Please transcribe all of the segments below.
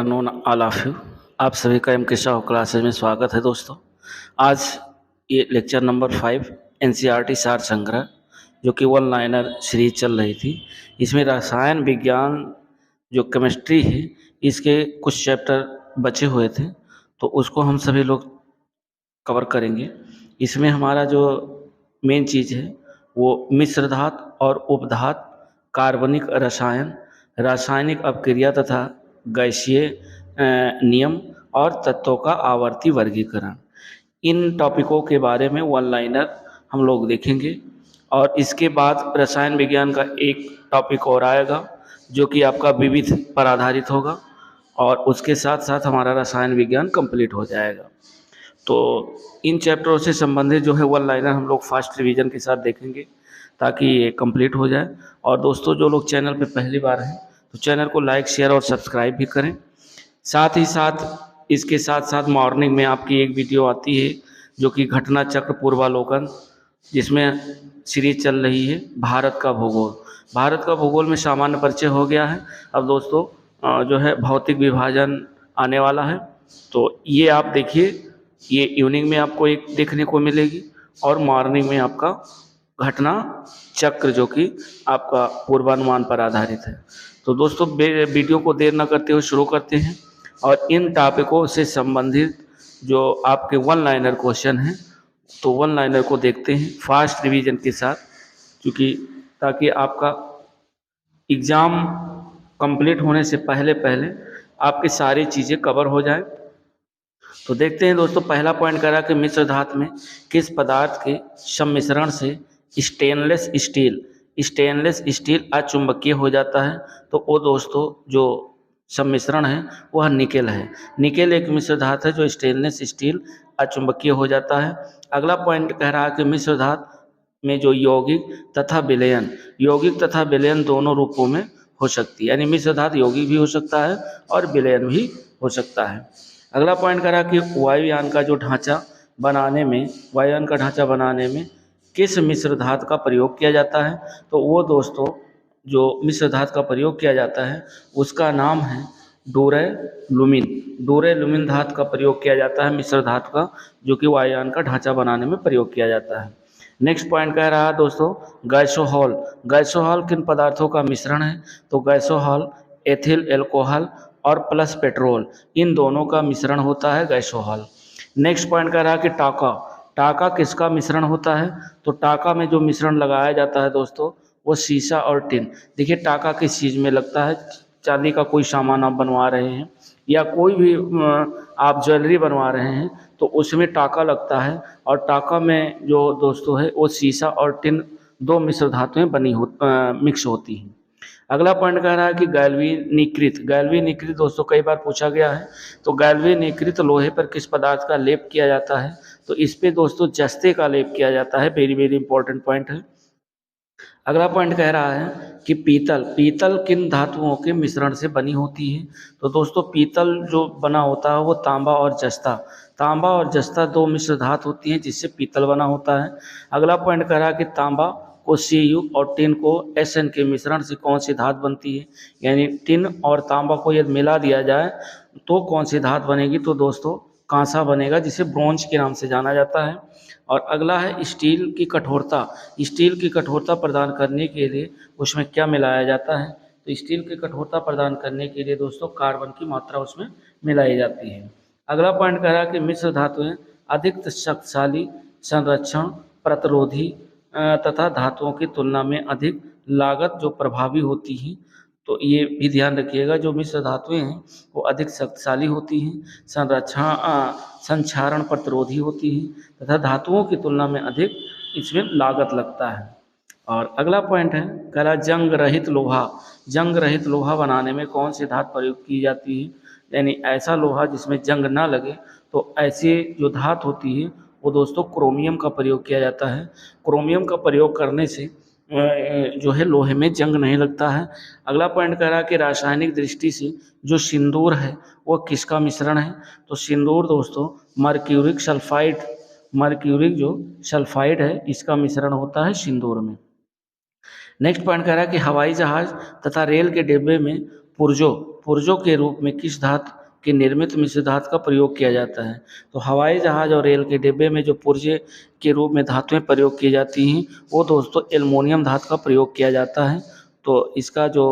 Afternoon all of you. आप सभी का एम के शाह क्लासेज में स्वागत है दोस्तों। आज ये लेक्चर नंबर 5 एनसीईआरटी सार संग्रह जो कि वन लाइनर सीरीज चल रही थी। इसमें रसायन विज्ञान जो केमिस्ट्री है इसके कुछ चैप्टर बचे हुए थे, तो उसको हम सभी लोग कवर करेंगे। इसमें हमारा जो मेन चीज़ है वो मिश्र धातु और उपधातु, कार्बनिक रसायन, रासायनिक अपक्रिया तथा गैसीय नियम और तत्वों का आवर्ती वर्गीकरण, इन टॉपिकों के बारे में वन लाइनर हम लोग देखेंगे। और इसके बाद रसायन विज्ञान का एक टॉपिक और आएगा जो कि आपका विविध पर आधारित होगा, और उसके साथ साथ हमारा रसायन विज्ञान कंप्लीट हो जाएगा। तो इन चैप्टरों से संबंधित जो है वन लाइनर हम लोग फास्ट रिवीजन के साथ देखेंगे ताकि ये कंप्लीट हो जाए। और दोस्तों जो लोग चैनल पे पहली बार हैं तो चैनल को लाइक, शेयर और सब्सक्राइब भी करें। साथ ही साथ इसके साथ साथ मॉर्निंग में आपकी एक वीडियो आती है जो कि घटना चक्र पूर्वालोकन, जिसमें सीरीज चल रही है भारत का भूगोल। भारत का भूगोल में सामान्य परिचय हो गया है। अब दोस्तों जो है भौतिक विभाजन आने वाला है, तो ये आप देखिए, ये इवनिंग में आपको एक देखने को मिलेगी और मॉर्निंग में आपका घटना चक्र जो कि आपका पूर्वानुमान पर आधारित है। तो दोस्तों वीडियो को देर न करते हुए शुरू करते हैं और इन टॉपिकों से संबंधित जो आपके वन लाइनर क्वेश्चन हैं तो वन लाइनर को देखते हैं फास्ट रिवीजन के साथ, क्योंकि ताकि आपका एग्ज़ाम कंप्लीट होने से पहले पहले आपकी सारी चीज़ें कवर हो जाए। तो देखते हैं दोस्तों, पहला पॉइंट करा कि मिश्र धातु में किस पदार्थ के सम्मिश्रण से स्टेनलेस स्टील अचुंबकीय हो जाता है। तो वो दोस्तों जो सम्मिश्रण है वह निकेल है। निकेल एक मिश्र धातु है जो स्टेनलेस स्टील अचुंबकीय हो जाता है। अगला पॉइंट कह रहा है कि मिश्र धातु में जो यौगिक तथा विलयन दोनों रूपों में हो सकती है, यानी मिश्र धातु यौगिक भी हो सकता है और विलयन भी हो सकता है। अगला पॉइंट करा कि वायुयान का ढांचा बनाने में किस मिश्र धातु का प्रयोग किया जाता है। तो वो दोस्तों जो मिश्र धातु का प्रयोग किया जाता है उसका नाम है डोरेलुमिन धातु का प्रयोग किया जाता है मिश्र धातु का, जो कि वायुयान का ढांचा बनाने में प्रयोग किया जाता है। नेक्स्ट पॉइंट कह रहा है दोस्तों गैसोहॉल किन पदार्थों का मिश्रण है। तो गैसोहॉल एथिल एल्कोहल और प्लस पेट्रोल, इन दोनों का मिश्रण होता है गैसोहॉल। नेक्स्ट पॉइंट कह रहा है कि टाका किसका मिश्रण होता है। तो टाका में जो मिश्रण लगाया जाता है दोस्तों वो सीसा और टिन। देखिए टाका किस चीज़ में लगता है, चांदी का कोई सामान आप बनवा रहे हैं या कोई भी आप ज्वेलरी बनवा रहे हैं तो उसमें टाका लगता है, और टाका में जो दोस्तों है वो सीसा और टिन दो मिश्र धातुएं मिक्स होती हैं। अगला पॉइंट कह रहा है कि गैल्वेनीकृत दोस्तों कई बार पूछा गया है। तो गैल्वेनीकृत लोहे पर किस पदार्थ का लेप किया जाता है। तो इस पे दोस्तों जस्ते का लेप किया जाता है। वेरी वेरी इंपॉर्टेंट पॉइंट है। अगला पॉइंट कह रहा है कि पीतल किन धातुओं के मिश्रण से बनी होती है। तो दोस्तों पीतल जो बना होता है वो तांबा और जस्ता दो मिश्र धातु होती हैं जिससे पीतल बना होता है। अगला पॉइंट कह रहा है कि तांबा को Cu और टिन को Sn के मिश्रण से कौन सी धातु बनती है, यानी टिन और तांबा को यदि मिला दिया जाए तो कौन सी धातु बनेगी। तो दोस्तों कांसा बनेगा, जिसे ब्रोंज के नाम से जाना जाता है। और अगला है स्टील की कठोरता प्रदान करने के लिए उसमें क्या मिलाया जाता है। तो स्टील की कठोरता प्रदान करने के लिए दोस्तों कार्बन की मात्रा उसमें मिलाई जाती है। अगला पॉइंट कह रहा है कि मिश्र धातुएं अधिक शक्तिशाली, संरक्षण, प्रतिरोधी तथा धातुओं की तुलना में अधिक लागत जो प्रभावी होती हैं। तो ये भी ध्यान रखिएगा, जो मिश्र धातुएं हैं वो अधिक शक्तिशाली होती हैं, संक्षारण प्रतिरोधी होती हैं तथा धातुओं की तुलना में अधिक इसमें लागत लगता है। और अगला पॉइंट है कह रहा जंग रहित लोहा बनाने में कौन सी धातु प्रयोग की जाती है, यानी ऐसा लोहा जिसमें जंग ना लगे। तो ऐसी जो धातु होती है वो दोस्तों क्रोमियम का प्रयोग किया जाता है। क्रोमियम का प्रयोग करने से जो है लोहे में जंग नहीं लगता है। अगला पॉइंट कह रहा है कि रासायनिक दृष्टि से जो सिंदूर है वो किसका मिश्रण है। तो सिंदूर दोस्तों मर्क्यूरिक जो सल्फाइड है इसका मिश्रण होता है सिंदूर में। नेक्स्ट पॉइंट कह रहा है कि हवाई जहाज तथा रेल के डिब्बे में पुर्जों पुर्जों के रूप में किस धातु के निर्मित मिश्र धातु का प्रयोग किया जाता है? तो हवाई जहाज और रेल के डिब्बे में जो पुर्जे के रूप में धातुएं प्रयोग की जाती हैं वो दोस्तों एल्युमिनियम धातु का प्रयोग किया जाता है। तो इसका जो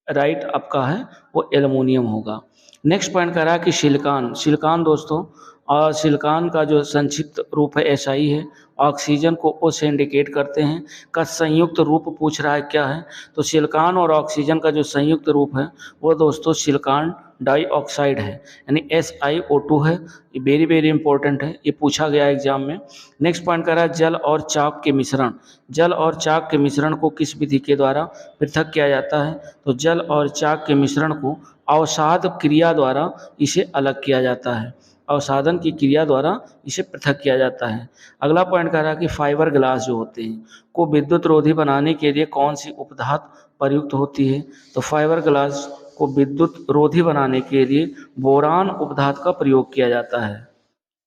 राइट आपका है वो एल्युमिनियम होगा। नेक्स्ट पॉइंट कह रहा है कि सिलिकॉन। सिलिकॉन दोस्तों और सिलिकॉन का जो संक्षिप्त रूप है SI है। ऑक्सीजन को O से इंडिकेट करते हैं। का संयुक्त रूप पूछ रहा है क्या है? तो सिलिकॉन और ऑक्सीजन का जो संयुक्त रूप है वो दोस्तों सिलिकॉन डाइऑक्साइड है, यानी SiO2 है। ये वेरी वेरी इंपॉर्टेंट है, ये पूछा गया एग्जाम में। नेक्स्ट पॉइंट कर रहा है जल और चाक के मिश्रण। जल और चाक के मिश्रण को किस विधि के द्वारा पृथक किया जाता है? तो जल और चाक के मिश्रण को अवसाद क्रिया द्वारा इसे अलग किया जाता है। अवसादन की क्रिया द्वारा इसे पृथक किया जाता है। अगला पॉइंट कह रहा है कि फाइबर ग्लास जो होते हैं को विद्युत रोधी बनाने के लिए कौन सी उपधातु प्रयुक्त होती है? तो फाइबर ग्लास को विद्युत रोधी बनाने के लिए बोरान उपधातु का प्रयोग किया जाता है।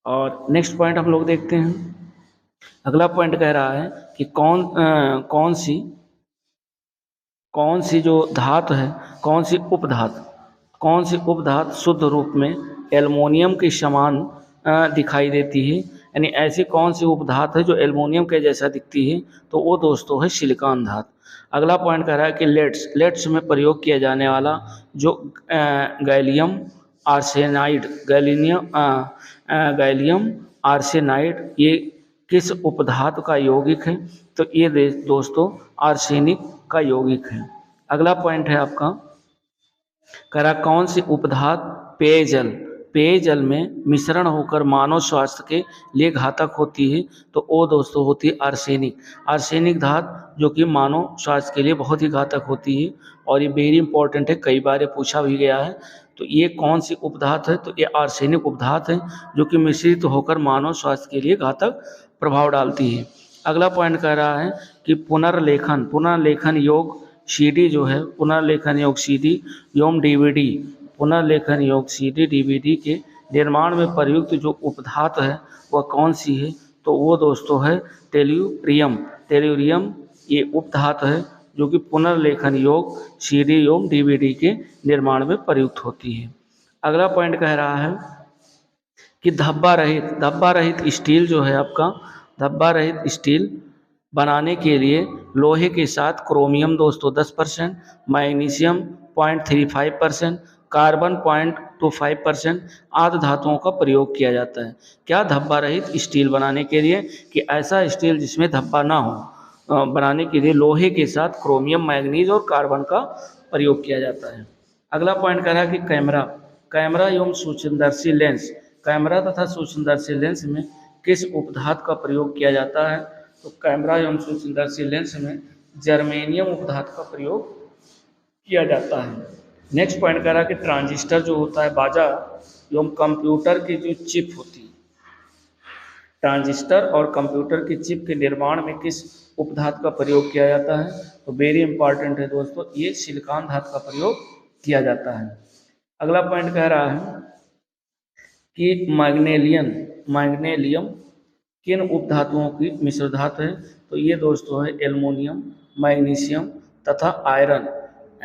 और नेक्स्ट पॉइंट हम लोग देखते हैं। अगला पॉइंट कह रहा है कि कौन सी जो धातु है, कौन सी उपधातु शुद्ध रूप में एल्युमिनियम के समान दिखाई देती है? यानी ऐसी कौन सी उपधातु है जो एल्युमिनियम के जैसा दिखती है? तो वो दोस्तों है सिलिकॉन धातु। अगला पॉइंट कह रहा है कि लेड्स में प्रयोग किया जाने वाला जो गैलियम आर्सेनाइड गैलियम आर्सेनाइड ये किस उपधातु का यौगिक है? तो ये दोस्तों आर्सेनिक का यौगिक है। अगला पॉइंट है आपका करा कौन सी उपधातु पेयजल में मिश्रण होकर मानव स्वास्थ्य के लिए घातक होती है? तो वो दोस्तों होती है आर्सेनिक धातु जो कि मानव स्वास्थ्य के लिए बहुत ही घातक होती है। और ये वेरी इंपॉर्टेंट है, कई बार ये पूछा भी गया है। तो ये कौन सी उपधातु है? तो ये आर्सेनिक उपधातु है जो कि मिश्रित होकर मानव स्वास्थ्य के लिए घातक प्रभाव डालती है। अगला पॉइंट कह रहा है कि पुनर्लेखन योग CD जो है, पुनर्लेखन योग CD एवं DVD, पुनर्लेखन योग CD DVD के निर्माण में प्रयुक्त जो उपधातु है वह कौन सी है? तो वो दोस्तों है टेल्यूरियम ये उपधातु है जो कि पुनर्लेखन योग CD एवं DVD के निर्माण में प्रयुक्त होती है। अगला पॉइंट कह रहा है कि धब्बा रहित स्टील जो है आपका, धब्बा रहित स्टील बनाने के लिए लोहे के साथ क्रोमियम दोस्तों 10%, मैग्नीशियम 0.35%, कार्बन 0.25% आदि धातुओं का प्रयोग किया जाता है। क्या धब्बा रहित स्टील बनाने के लिए? कि ऐसा स्टील जिसमें धब्बा ना हो बनाने के लिए लोहे के साथ क्रोमियम, मैग्नीज और कार्बन का प्रयोग किया जाता है। अगला पॉइंट कह रहा है कि कैमरा एवं सूक्ष्मदर्शी लेंस, कैमरा तथा सूक्ष्मदर्शी लेंस में किस उपधातु का प्रयोग किया जाता है? तो कैमरा एवं सूक्ष्मदर्शी लेंस में जर्मेनियम उपधातु का प्रयोग किया जाता है। नेक्स्ट पॉइंट कह रहा है कि ट्रांजिस्टर जो होता है बाजा एवं कंप्यूटर की जो चिप होती है, ट्रांजिस्टर और कंप्यूटर की चिप के निर्माण में किस उपधातु का प्रयोग किया जाता है? तो वेरी इंपॉर्टेंट है दोस्तों, ये सिलिकॉन धातु का प्रयोग किया जाता है। अगला पॉइंट कह रहा है कि मैग्नेलियम किन उपधातुओं की मिश्र धातु है? तो ये दोस्तों है एल्युमिनियम, मैग्नीशियम तथा आयरन,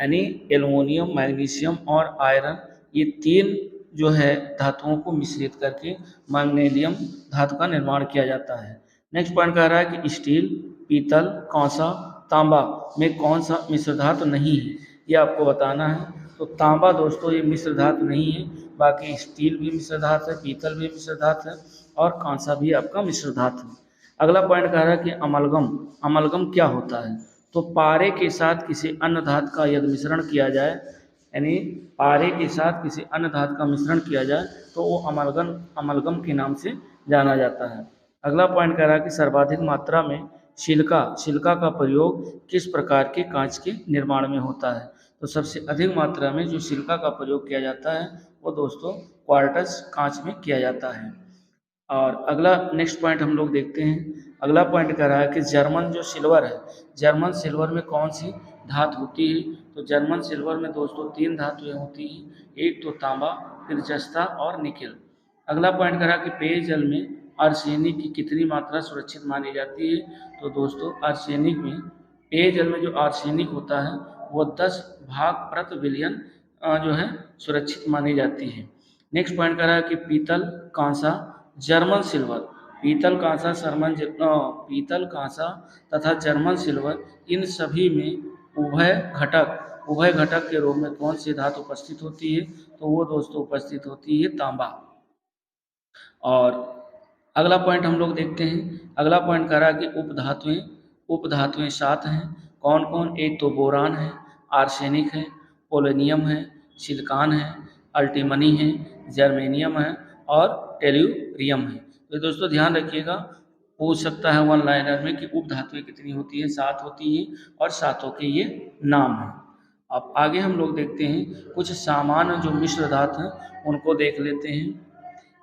यानी एल्युमिनियम, मैग्नीशियम और आयरन ये तीन जो है धातुओं को मिश्रित करके मैग्नेलियम धातु का निर्माण किया जाता है। नेक्स्ट पॉइंट कह रहा है कि स्टील, पीतल, कांसा, तांबा में कौन सा मिश्र धातु नहीं है? ये आपको बताना है। तो तांबा दोस्तों ये मिश्र धातु नहीं है, बाकी स्टील भी मिश्र धातु है, पीतल भी मिश्र धातु है और कांसा भी आपका मिश्र धातु है। अगला पॉइंट कह रहा है कि अमलगम क्या होता है? तो पारे के साथ किसी अन्य धातु का यदि मिश्रण किया जाए, यानी पारे के साथ किसी अन्य धातु का मिश्रण किया जाए तो वो अमलगम के नाम से जाना जाता है। अगला पॉइंट कह रहा है कि सर्वाधिक मात्रा में सिलिका का प्रयोग किस प्रकार के कांच के निर्माण में होता है? तो सबसे अधिक मात्रा में जो सिलिका का प्रयोग किया जाता है वो दोस्तों क्वार्ट्ज कांच में किया जाता है। और अगला नेक्स्ट पॉइंट हम लोग देखते हैं। अगला पॉइंट कह रहा है कि जर्मन जो सिल्वर है, जर्मन सिल्वर में कौन सी धातु होती है? तो जर्मन सिल्वर में दोस्तों 3 धातुएं होती हैं, एक तो तांबा, फिर जस्ता और निकेल। अगला पॉइंट कह रहा है कि पेयजल में आर्सेनिक की कितनी मात्रा सुरक्षित मानी जाती है? तो दोस्तों आर्सेनिक में, पेयजल में जो आर्सेनिक होता है वो 10 भाग प्रति बिलियन जो है सुरक्षित मानी जाती है। नेक्स्ट पॉइंट कह रहा है कि पीतल, कांसा, जर्मन सिल्वर, पीतल, कांसा तथा जर्मन सिल्वर, इन सभी में उभय घटक के रूप में कौन सी धातु उपस्थित होती है? तो वो दोस्तों उपस्थित होती है तांबा। और अगला पॉइंट हम लोग देखते हैं। अगला पॉइंट कह रहा है कि उपधातुएं 7 हैं। कौन कौन? एक तो बोरान है, आर्सेनिक है, पोलोनियम है, सिलिकॉन है, अल्टीमनी है, जर्मेनियम है और टेल्यूरियम है। तो दोस्तों ध्यान रखिएगा, पूछ सकता है वन लाइनर में कि उपधातुएं कितनी होती है? 7 होती हैं और 7 के ये नाम हैं। अब आगे हम लोग देखते हैं कुछ सामान्य जो मिश्र धातु हैं उनको देख लेते हैं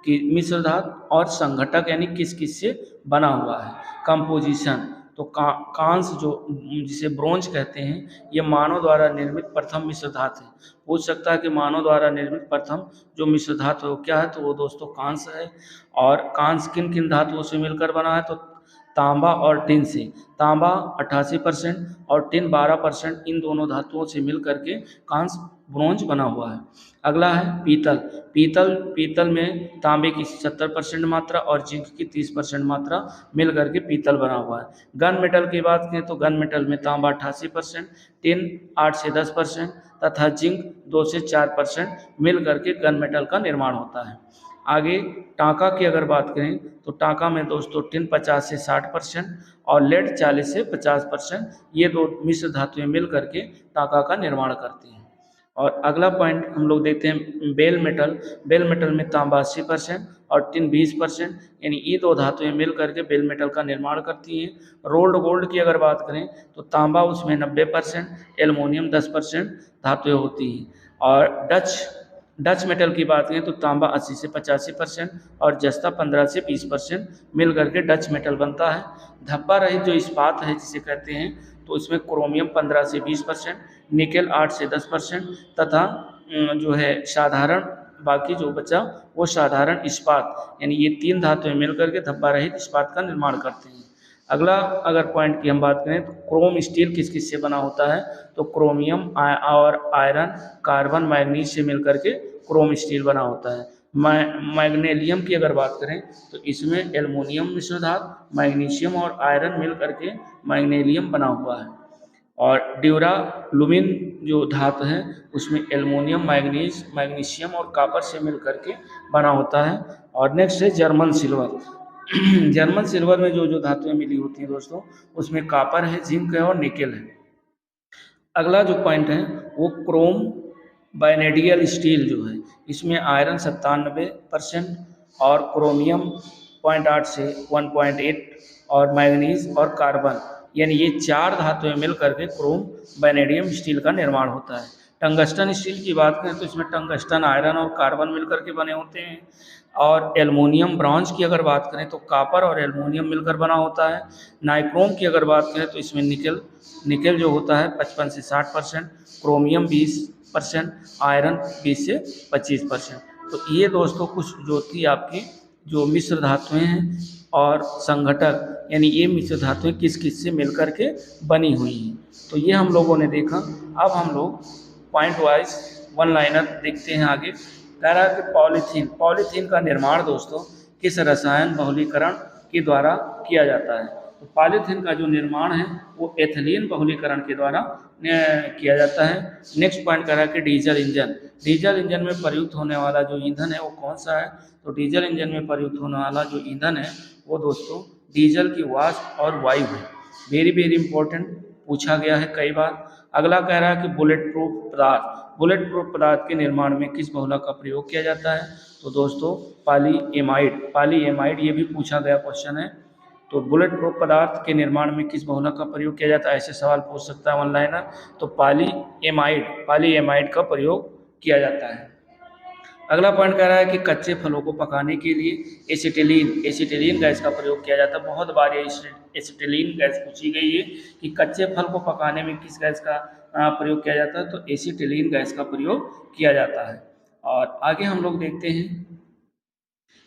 कि मिश्र धातु और संघटक यानी किस किस से बना हुआ है। कंपोजिशन तो कांस जो जिसे ब्रोंज कहते हैं, ये मानव द्वारा निर्मित प्रथम मिश्र धातु है। पूछ सकता है कि मानव द्वारा निर्मित प्रथम जो मिश्र धातु है वो क्या है? तो वो दोस्तों कांस है। और कांस किन किन धातुओं से मिलकर बना है? तो तांबा और टिन से। तांबा 88% और टिन 12%, इन दोनों धातुओं से मिल करके कांस ब्रोंज बना हुआ है। अगला है पीतल। पीतल में तांबे की 70% मात्रा और जिंक की 30% मात्रा मिल करके पीतल बना हुआ है। गन मेटल की बात करें तो गन मेटल में तांबा 88%, टिन 8 से 10% तथा जिंक 2 से 4% मिल करके गन मेटल का निर्माण होता है। आगे टांका की अगर बात करें तो टांका में दोस्तों टिन 50 से 60% और लेड 40 से 50%, ये दो मिश्र धातुएं मिल करके टांका का निर्माण करती हैं। और अगला पॉइंट हम लोग देखते हैं बेल मेटल में तांबा 80% और टिन 20%, यानी ये दो धातुएं मिल करके बेल मेटल का निर्माण करती हैं। रोल्ड गोल्ड की अगर बात करें तो तांबा उसमें 90%, एल्युमिनियम 10% धातुएं होती हैं। और डच मेटल की बात करें तो तांबा 80 से 85% और जस्ता 15 से 20% मिल करके डच मेटल बनता है। धब्बा रहित जो इस्पात है जिसे कहते हैं, तो इसमें क्रोमियम 15 से 20%, निकेल 8 से 10% तथा जो है साधारण बाकी जो बचा वो साधारण इस्पात, यानी ये 3 धातुएं मिलकर के धब्बा रहित इस्पात का निर्माण करते हैं। अगला अगर पॉइंट की हम बात करें तो क्रोम स्टील किस किस से बना होता है? तो क्रोमियम और आयरन, कार्बन, मैग्नीज से मिलकर के क्रोम स्टील बना होता है। मैग्नीशियम की अगर बात करें तो इसमें एल्युमिनियम मिश्र धातु, मैग्नीशियम और आयरन मिल करके मैग्नीशियम बना हुआ है। और ड्यूरालुमिन जो धातु है उसमें एल्युमिनियम, मैग्नीशियम और कॉपर से मिल करके बना होता है। और नेक्स्ट है जर्मन सिल्वर। जर्मन सिल्वर में जो धातुएं मिली होती हैं दोस्तों, उसमें कॉपर है, जिंक है और निकेल है। अगला जो पॉइंट है वो क्रोम वैनेडियल स्टील जो है, इसमें आयरन 97% और क्रोमियम 0.8 से 1.8 और मैग्नीज और कार्बन, यानी ये 4 धातुएं मिल करके क्रोम वैनेडियम स्टील का निर्माण होता है। टंगस्टन स्टील की बात करें तो इसमें टंगस्टन, आयरन और कार्बन मिलकर के बने होते हैं। और एल्युमिनियम ब्रॉन्ज की अगर बात करें तो कॉपर और एल्युमिनियम मिलकर बना होता है। नाइक्रोम की अगर बात करें तो इसमें निकेल जो होता है 55 से 60%, क्रोमियम 20%, आयरन 20 से 25%। तो ये दोस्तों कुछ जो थी आपकी जो मिश्र धातुएं हैं और संघटक, यानी ये मिश्र धातुएं किस किस से मिलकर के बनी हुई हैं, तो ये हम लोगों ने देखा। अब हम लोग पॉइंट वाइज वन लाइनर देखते हैं आगे। कह रहा है कि पॉलीथीन का निर्माण दोस्तों किस रसायन बहुलीकरण के द्वारा किया जाता है? तो पॉलीथीन का जो निर्माण है वो एथिलीन बहुलीकरण के द्वारा किया जाता है। नेक्स्ट पॉइंट कह रहा है कि डीजल इंजन में प्रयुक्त होने वाला जो ईंधन है वो कौन सा है? तो डीजल इंजन में प्रयुक्त होने वाला जो ईंधन है वो दोस्तों डीजल की वाष्प और वायु है। वेरी वेरी इंपॉर्टेंट, पूछा गया है कई बार। अगला कह रहा है कि बुलेट प्रूफ पदार्थ के निर्माण में किस बहुलक का प्रयोग किया जाता है? तो दोस्तों पॉलीएमाइड ये भी पूछा गया क्वेश्चन है। तो बुलेट प्रूफ पदार्थ के निर्माण में किस बहुलक का प्रयोग किया जाता है, ऐसे सवाल पूछ सकता है वन लाइनर। तो पॉलीएमाइड का प्रयोग किया जाता है। अगला पॉइंट कह रहा है कि कच्चे फलों को पकाने के लिए एसिटिलीन गैस का प्रयोग किया जाता है। बहुत बार ये एसिटिलीन गैस पूछी गई है कि कच्चे फल को पकाने में किस गैस का प्रयोग किया जाता है? तो एसिटिलीन गैस का प्रयोग किया जाता है। और आगे हम लोग देखते हैं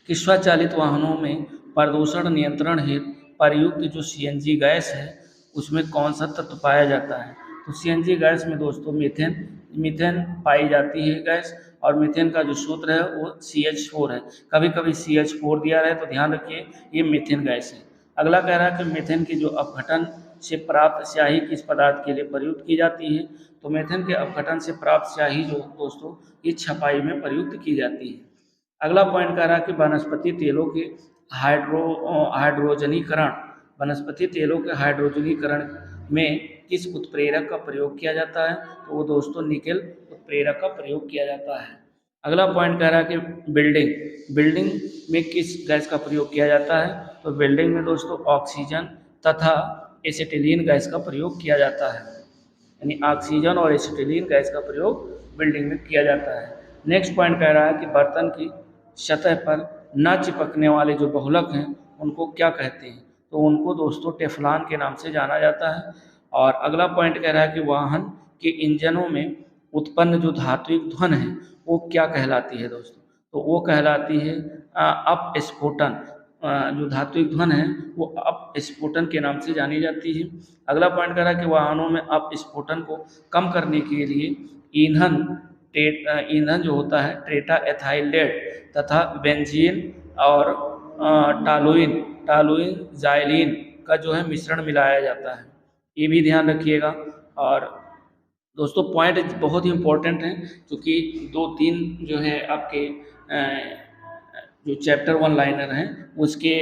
कि स्वचालित वाहनों में प्रदूषण नियंत्रण हेतु प्रयुक्त जो सीएनजी गैस है उसमें कौन सा तत्व पाया जाता है? तो सीएनजी गैस में दोस्तों मीथेन पाई जाती है गैस, और मीथेन का जो सूत्र है वो CH4 है। कभी कभी CH4 दिया रहे तो ध्यान रखिए ये मीथेन गैस है। अगला कह रहा है कि मीथेन की जो अपघटन से प्राप्त स्याही किस पदार्थ के लिए प्रयुक्त की जाती है। तो मीथेन के अपघटन से प्राप्त स्याही जो दोस्तों ये छपाई में प्रयुक्त की जाती है। अगला पॉइंट कह रहा है कि वनस्पति तेलों के हाइड्रोजनीकरण, वनस्पति तेलों के हाइड्रोजनीकरण में किस उत्प्रेरक का प्रयोग किया जाता है। तो वो दोस्तों निकेल उत्प्रेरक का प्रयोग किया जाता है। अगला पॉइंट कह रहा है कि बिल्डिंग, बिल्डिंग में किस गैस का प्रयोग किया जाता है। तो बिल्डिंग में दोस्तों ऑक्सीजन तथा एसिटिलीन गैस का प्रयोग किया जाता है, यानी ऑक्सीजन और एसिटिलीन गैस का प्रयोग बिल्डिंग में किया जाता है। नेक्स्ट पॉइंट कह रहा है कि बर्तन की सतह पर न चिपकने वाले जो बहुलक हैं उनको क्या कहते हैं। तो उनको दोस्तों टेफ्लॉन के नाम से जाना जाता है। और अगला पॉइंट कह रहा है कि वाहन के इंजनों में उत्पन्न जो धात्विक ध्वनि है वो क्या कहलाती है दोस्तों। तो वो कहलाती है अपस्फोटन। जो धात्विक ध्वनि है वो अपस्फोटन के नाम से जानी जाती है। अगला पॉइंट कह रहा है कि वाहनों में अपस्फोटन को कम करने के लिए ईंधन जो होता है टेट्रा एथाइलेट तथा बेंजीन और टालुइन टालुइन जाइलिन का जो है मिश्रण मिलाया जाता है, ये भी ध्यान रखिएगा। और दोस्तों पॉइंट बहुत ही इम्पोर्टेंट हैं, क्योंकि 2-3 जो है आपके जो चैप्टर वन लाइनर हैं उसके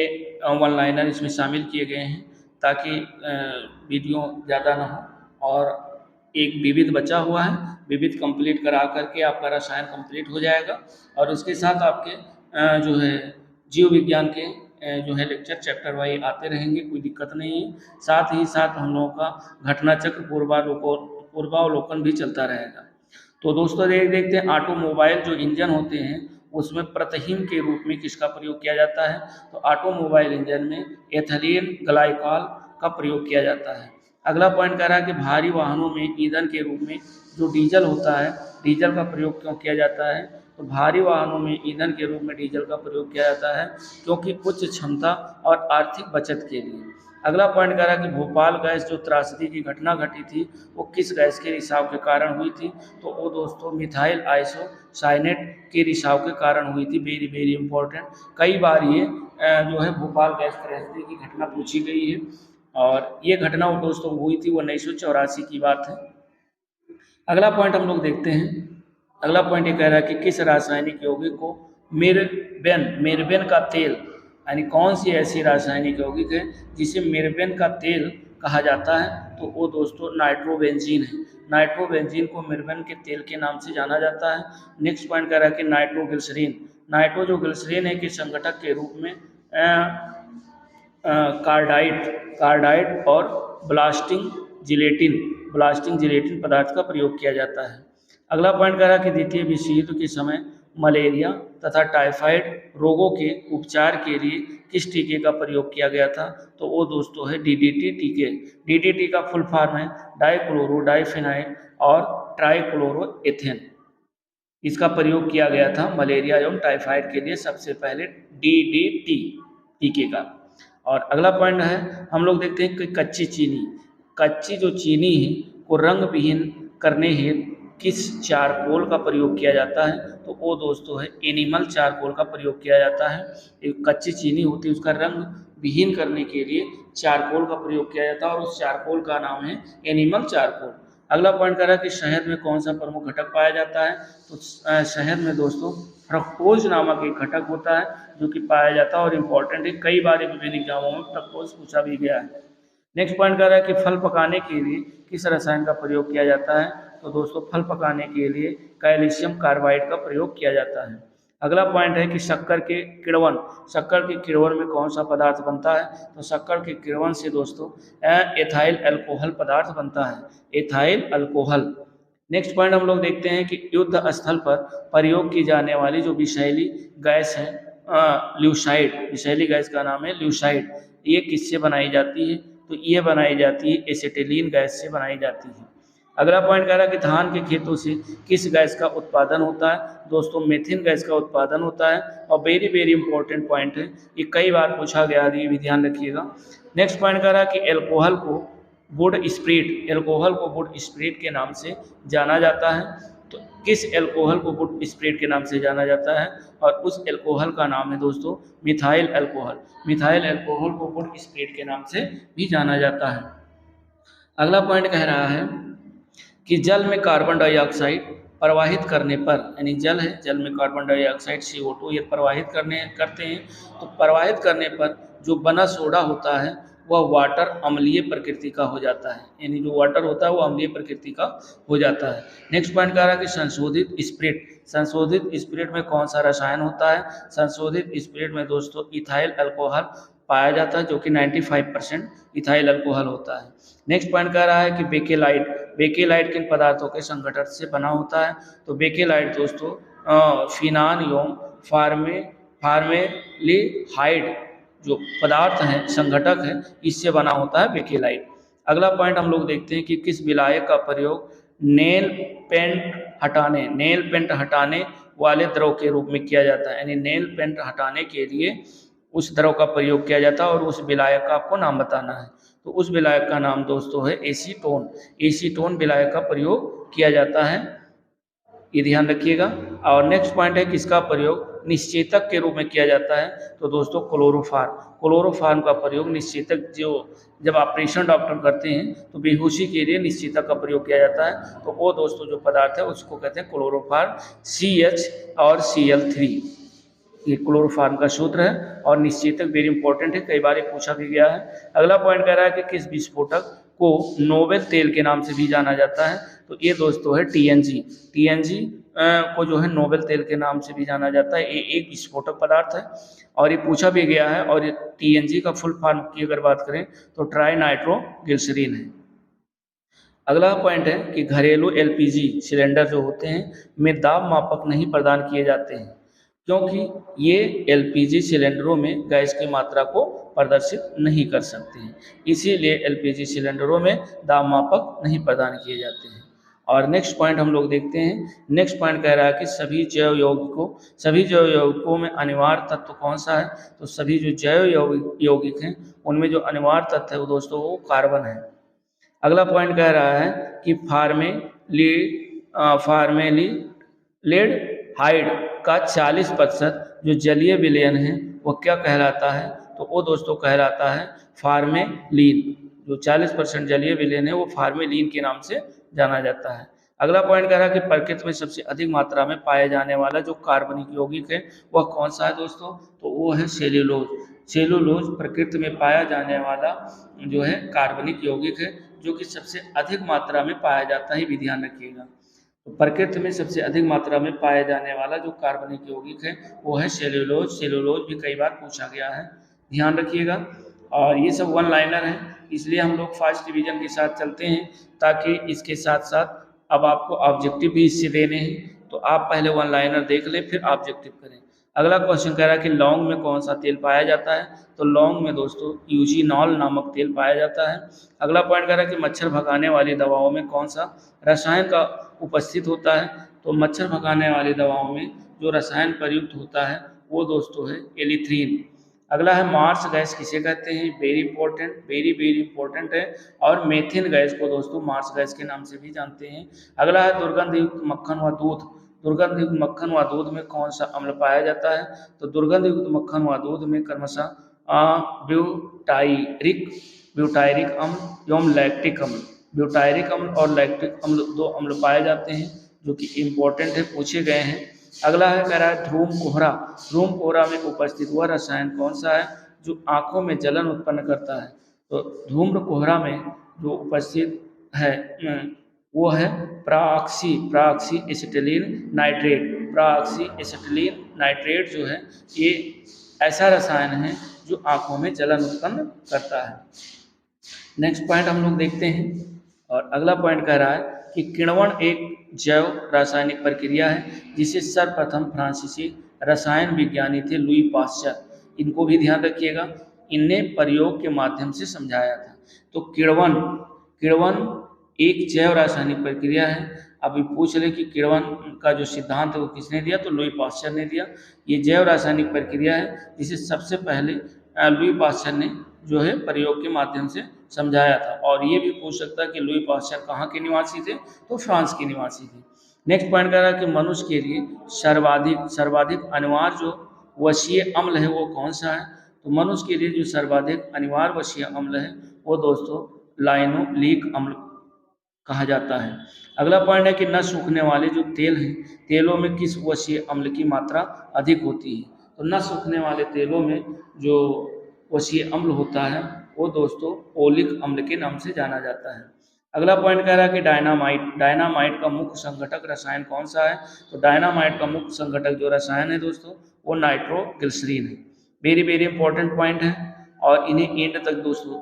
वन लाइनर इसमें शामिल किए गए हैं, ताकि वीडियो ज़्यादा ना हो। और एक विविध बचा हुआ है, विविध कंप्लीट करा करके आपका रसायन कंप्लीट हो जाएगा। और उसके साथ आपके जो है जीव विज्ञान के जो है लेक्चर चैप्टर वाइज आते रहेंगे, कोई दिक्कत नहीं है। साथ ही साथ हम लोगों का घटना चक्र पूर्वावलोकन भी चलता रहेगा। तो दोस्तों देखते हैं ऑटोमोबाइल जो इंजन होते हैं उसमें प्रतहीन के रूप में किसका प्रयोग किया जाता है। तो ऑटोमोबाइल इंजन में एथिलीन ग्लाइकॉल का प्रयोग किया जाता है। अगला पॉइंट कह रहा है कि भारी वाहनों में ईंधन के रूप में जो डीजल होता है, डीजल का प्रयोग क्यों किया जाता है। तो भारी वाहनों में ईंधन के रूप में डीजल का प्रयोग किया जाता है क्योंकि उच्च क्षमता और आर्थिक बचत के लिए। अगला पॉइंट कह रहा है कि भोपाल गैस जो त्रासदी की घटना घटी थी वो किस गैस के रिसाव के कारण हुई थी। तो वो दोस्तों मिथाइल आइसोसाइनेट के रिसाव के कारण हुई थी। वेरी वेरी इंपॉर्टेंट, कई बार ये जो है भोपाल गैस त्रासदी की घटना पूछी गई है, और ये घटना वो दोस्तों हुई थी वो 1984 की बात है। अगला पॉइंट हम लोग देखते हैं। अगला पॉइंट ये कह रहा है कि किस रासायनिक यौगिक को मेरबेन का तेल, यानी कौन सी ऐसी रासायनिक यौगिक है जिसे मेरबेन का तेल कहा जाता है। तो वो दोस्तों नाइट्रोबेंजीन है। नाइट्रोबेंजीन को मेरबेन के तेल के नाम से जाना जाता है। नेक्स्ट पॉइंट कह रहा है कि नाइट्रोग्लिसरीन, नाइट्रो जो ग्लिसरीन है कि संगठक के रूप में कार्डाइड और ब्लास्टिंग जिलेटिन पदार्थ का प्रयोग किया जाता है। अगला पॉइंट कह रहा है कि द्वितीय विश्व युद्ध के समय मलेरिया तथा टाइफाइड रोगों के उपचार के लिए किस टीके का प्रयोग किया गया था। तो वो दोस्तों है DDT टीके। DDT का फुल फॉर्म है डाइक्लोरो डाइफेनाइल और ट्राइक्लोरोएथेन। इसका प्रयोग किया गया था मलेरिया एवं टाइफाइड के लिए सबसे पहले DDT टीके का। और अगला पॉइंट है हम लोग देखते हैं कि कच्ची जो चीनी है को रंग विहीन करने हेतु किस चारकोल का प्रयोग किया जाता है। तो वो दोस्तों है एनिमल चारकोल का प्रयोग किया जाता है। एक कच्ची चीनी होती है उसका रंग विहीन करने के लिए चारकोल का प्रयोग किया जाता है, और उस चारकोल का नाम है एनिमल चारकोल। अगला पॉइंट कर रहा है कि शहद में कौन सा प्रमुख घटक पाया जाता है। तो शहद में दोस्तों फ्रक्टोज नामक एक घटक होता है जो कि पाया जाता है और इम्पोर्टेंट है, कई बार विभिन्न एग्जामों में फ्रक्टोज पूछा भी गया है। नेक्स्ट पॉइंट कर रहा है कि फल पकाने के लिए किस रसायन का प्रयोग किया जाता है। तो दोस्तों फल पकाने के लिए कैल्शियम कार्बाइड का प्रयोग किया जाता है। अगला पॉइंट है कि शक्कर के किण्वन में कौन सा पदार्थ बनता है। तो शक्कर के किण्वन से दोस्तों एथाइल अल्कोहल पदार्थ बनता है, एथाइल अल्कोहल। नेक्स्ट पॉइंट हम लोग देखते हैं कि युद्ध स्थल पर प्रयोग की जाने वाली जो विषैली गैस है ल्यूसाइड, विषैली गैस का नाम है ल्यूसाइड, ये किससे बनाई जाती है। तो ये बनाई जाती है एसिटिलीन गैस से बनाई जाती है। अगला पॉइंट कह रहा है कि धान के खेतों से किस गैस का उत्पादन होता है। दोस्तों मेथिन गैस का उत्पादन होता है, और वेरी वेरी इंपॉर्टेंट पॉइंट है, ये कई बार पूछा गया है, ये भी ध्यान रखिएगा। नेक्स्ट पॉइंट कह रहा है कि एल्कोहल को वुड स्प्रिट, एल्कोहल को वुड स्प्रिट के नाम से जाना जाता है। तो किस एल्कोहल को वुड स्प्रिट के नाम से जाना जाता है, और उस एल्कोहल का नाम है दोस्तों मिथाइल एल्कोहल। मिथाइल एल्कोहल को वुड स्प्रिट के नाम से भी जाना जाता है। अगला पॉइंट कह रहा है कि जल में कार्बन डाइऑक्साइड प्रवाहित करने पर, यानी जल है, जल में कार्बन डाइऑक्साइड CO2 ये प्रवाहित करते हैं, तो प्रवाहित करने पर जो बना सोडा होता है वह वाटर अम्लीय प्रकृति का हो जाता है, यानी जो वाटर होता है वो अम्लीय प्रकृति का हो जाता है। नेक्स्ट पॉइंट कह रहा है कि संशोधित स्पिरिट, संशोधित स्पिरिट में कौन सा रसायन होता है, संशोधित स्पिरिट में दोस्तों इथाइल अल्कोहल पाया जाता है, जो कि 95% इथाइल अल्कोहल होता है। नेक्स्ट पॉइंट कह रहा है कि बेकेलाइट, बेकेलाइट किन पदार्थों के संघटन से बना होता है, तो बेकेलाइट दोस्तों फिनान एवं फार्मेल्डिहाइड जो पदार्थ है, संघटक है, इससे बना होता है बेकेलाइट। अगला पॉइंट हम लोग देखते हैं कि किस विलायक का प्रयोग नेल पेंट हटाने वाले द्रव के रूप में किया जाता है, यानी नेल पेंट हटाने के लिए उस द्रव का प्रयोग किया जाता है, और उस विलायक का आपको नाम बताना है। तो उस विलायक का नाम दोस्तों है एसीटोन। एसीटोन विलायक का प्रयोग किया जाता है, ये ध्यान रखिएगा। और नेक्स्ट पॉइंट है किसका प्रयोग निश्चेतक के रूप में किया जाता है, तो दोस्तों क्लोरोफार्म। क्लोरोफार्म का प्रयोग निश्चेतक, जो जब ऑपरेशन डॉक्टर करते हैं तो बेहोशी के लिए निश्चेतक का प्रयोग किया जाता है, तो वो दोस्तों जो पदार्थ है उसको कहते हैं क्लोरोफार्म। CH और Cl3 ये क्लोरोफार्म का सूत्र है, और निश्चेतक वेरी इंपॉर्टेंट है, कई बार ये पूछा भी गया है। अगला पॉइंट कह रहा है कि किस विस्फोटक को नोबेल तेल के नाम से भी जाना जाता है, तो ये दोस्तों है TNG। TNG को जो है नोबेल तेल के नाम से भी जाना जाता है, ये एक विस्फोटक पदार्थ है, और ये पूछा भी गया है। और ये TNG का फुल फॉर्म की अगर बात करें तो ट्राई नाइट्रोग्लिसरीन है। अगला पॉइंट है कि घरेलू LPG सिलेंडर जो होते हैं में दाब मापक नहीं प्रदान किए जाते हैं, क्योंकि ये LPG सिलेंडरों में गैस की मात्रा को प्रदर्शित नहीं कर सकते हैं, इसीलिए LPG सिलेंडरों में दाब मापक नहीं प्रदान किए जाते हैं। और नेक्स्ट पॉइंट हम लोग देखते हैं। नेक्स्ट पॉइंट कह रहा है कि सभी जैव यौगिकों में अनिवार्य तत्व कौन सा है, तो सभी जो जैव यौगिक हैं उनमें जो अनिवार्य तत्व है वो दोस्तों वो कार्बन है। अगला पॉइंट कह रहा है कि फार्मेलिडेहाइड का 40% जो जलीय विलयन है वो क्या कहलाता है, तो वो दोस्तों कहलाता है फार्मेलीन। जो 40% जलीय विलयन है वो फार्मेलीन के नाम से जाना जाता है। अगला पॉइंट कह रहा है कि प्रकृति में सबसे अधिक मात्रा में पाया जाने वाला जो कार्बनिक यौगिक है वह कौन सा है दोस्तों, तो वो है सेल्यूलोज। सेल्यूलोज प्रकृति में पाया जाने वाला जो है कार्बनिक यौगिक है, जो कि सबसे अधिक मात्रा में पाया जाता है, भी ध्यान रखिएगा। तो प्रकृति में सबसे अधिक मात्रा में पाया जाने वाला जो कार्बनिक यौगिक है वो है सेल्यूलोज। सेल्यूलोज भी कई बार पूछा गया है, ध्यान रखिएगा। और ये सब वन लाइनर है, इसलिए हम लोग फास्ट डिवीजन के साथ चलते हैं, ताकि इसके साथ साथ अब आपको ऑब्जेक्टिव भी इससे देने हैं, तो आप पहले वन लाइनर देख लें फिर ऑब्जेक्टिव करें। अगला क्वेश्चन कह रहा है कि लौंग में कौन सा तेल पाया जाता है, तो लौंग में दोस्तों यूजीनॉल नामक तेल पाया जाता है। अगला पॉइंट कह रहा है कि मच्छर भगाने वाली दवाओं में कौन सा रसायन का उपस्थित होता है, तो मच्छर भगाने वाली दवाओं में जो रसायन प्रयुक्त होता है वो दोस्तों है एलिथ्रीन। अगला है मार्स गैस किसे कहते हैं, वेरी इंपॉर्टेंट है, और मेथिन गैस को दोस्तों मार्स गैस के नाम से भी जानते हैं। अगला है दुर्गंध युक्त मक्खन व दूध। दुर्गंध युक्त मक्खन व दूध में कौन सा अम्ल पाया जाता है, तो दुर्गंध युक्त मक्खन व दूध में क्रमशः ब्यूटायरिक अम्ल एवं लैक्टिक अम्ल, ब्यूटायरिक अम्ल और लैक्टिक अम्ल दो अम्ल पाए जाते हैं, जो कि इम्पोर्टेंट है, पूछे गए हैं। अगला है कह रहा है ध्रूम कोहरा। ध्रूम कोहरा में उपस्थित वह रसायन कौन सा है जो आंखों में जलन उत्पन्न करता है, तो धूम्र कोहरा में जो उपस्थित है वो है प्राऑक्सी एसिटिलीन नाइट्रेट जो है ये ऐसा रसायन है जो आंखों में जलन उत्पन्न करता है। नेक्स्ट पॉइंट हम लोग देखते हैं, और अगला पॉइंट कह रहा है कि किण्वन एक जैव रासायनिक प्रक्रिया है जिसे सर्वप्रथम फ्रांसीसी रसायन विज्ञानी थे लुई पास्चर। इनको भी ध्यान रखिएगा, इनने प्रयोग के माध्यम से समझाया था। तो किण्वन एक जैव रासायनिक प्रक्रिया है। अभी पूछ ले कि किण्वन का जो सिद्धांत है वो किसने दिया, तो लुई पास्चर ने दिया। ये जैव रासायनिक प्रक्रिया है जिसे सबसे पहले लुई पास्चर ने जो है प्रयोग के माध्यम से समझाया था। और ये भी पूछ सकता है कि लुई पास्चर कहाँ के निवासी थे, तो फ्रांस के निवासी थे। नेक्स्ट पॉइंट कह रहा है कि मनुष्य के लिए सर्वाधिक सर्वाधिक अनिवार्य जो वशीय अम्ल है वो कौन सा है, तो मनुष्य के लिए जो सर्वाधिक अनिवार्य वशीय अम्ल है वो दोस्तों लाइनोलिक अम्ल कहा जाता है। अगला पॉइंट है कि न सूखने वाले जो तेल हैं, तेलों में किस वशीय अम्ल की मात्रा अधिक होती है, तो न सूखने वाले तेलों में जो वशीय अम्ल होता है वो दोस्तों ओलिक अम्ल के नाम से जाना जाता है। अगला पॉइंट कह रहा है कि डायनामाइट डायनामाइट का मुख्य संघटक रसायन कौन सा है, तो डायनामाइट का मुख्य संघटक जो रसायन है दोस्तों वो नाइट्रोग्लिसरीन है। वेरी वेरी इंपॉर्टेंट पॉइंट है और इन्हें एंड तक दोस्तों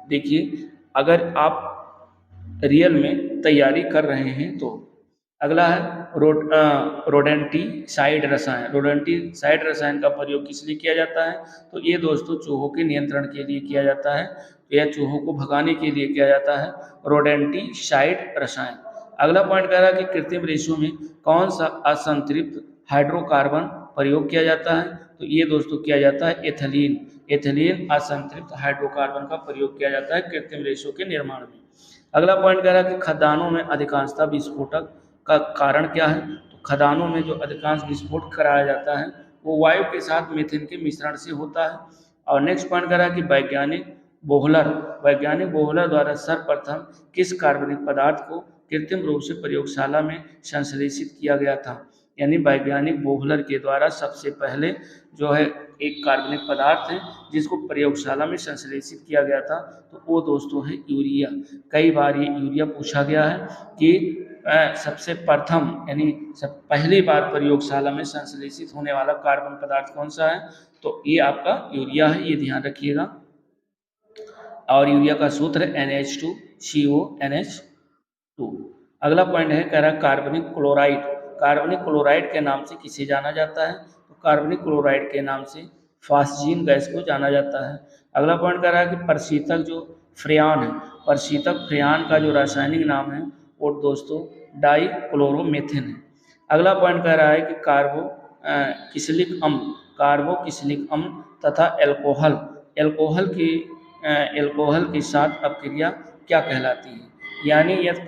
देखिए अगर आप रियल में तैयारी कर रहे हैं तो। अगला है रोडेंटिसाइड रसायन। रोडेंटिसाइड रसायन का प्रयोग किस लिए किया जाता है, तो ये दोस्तों चूहों के नियंत्रण के लिए किया जाता है, तो यह चूहों को भगाने के लिए किया जाता है रोडेंटिसाइड रसायन। अगला पॉइंट कह रहा है कि कृत्रिम रेशों में कौन सा असंतृप्त हाइड्रोकार्बन प्रयोग किया जाता है, तो ये दोस्तों किया जाता है एथिलीन। एथिलीन असंतृप्त हाइड्रोकार्बन का प्रयोग किया जाता है कृत्रिम रेशों के निर्माण में। अगला पॉइंट कह रहा है कि खदानों में अधिकांशतः विस्फोटक का कारण क्या है, तो खदानों में जो अधिकांश विस्फोट कराया जाता है वो वायु के साथ मीथेन के मिश्रण से होता है। और नेक्स्ट पॉइंट कह रहा है कि वैज्ञानिक बोहलर द्वारा सर्वप्रथम किस कार्बनिक पदार्थ को कृत्रिम रूप से प्रयोगशाला में संश्लेषित किया गया था, यानी वैज्ञानिक बोहलर के द्वारा सबसे पहले जो है एक कार्बनिक पदार्थ है जिसको प्रयोगशाला में संश्लेषित किया गया था, तो वो दोस्तों है यूरिया। कई बार ये यूरिया पूछा गया है कि सबसे प्रथम यानी पहली बार प्रयोगशाला में संश्लेषित होने वाला कार्बन पदार्थ कौन सा है, तो ये आपका यूरिया है, ये ध्यान रखिएगा। और यूरिया का सूत्र है NH2CONH2। अगला पॉइंट है कह रहा है कार्बनिक क्लोराइड। कार्बनिक क्लोराइड के नाम से किसे जाना जाता है, तो कार्बनिक क्लोराइड के नाम से फास्जीन गैस को जाना जाता है। अगला पॉइंट कह रहा है कि प्रशीतक जो फ्रेयान है, प्रशीतक फ्रेयान का जो रासायनिक नाम है वो दोस्तों डाइक्लोरोमेथेन है। अगला पॉइंट कह रहा है कि कार्बोक्सिलिक अम्ल तथा एल्कोहल के साथ अपक्रिया क्या कहलाती है, यानी यदि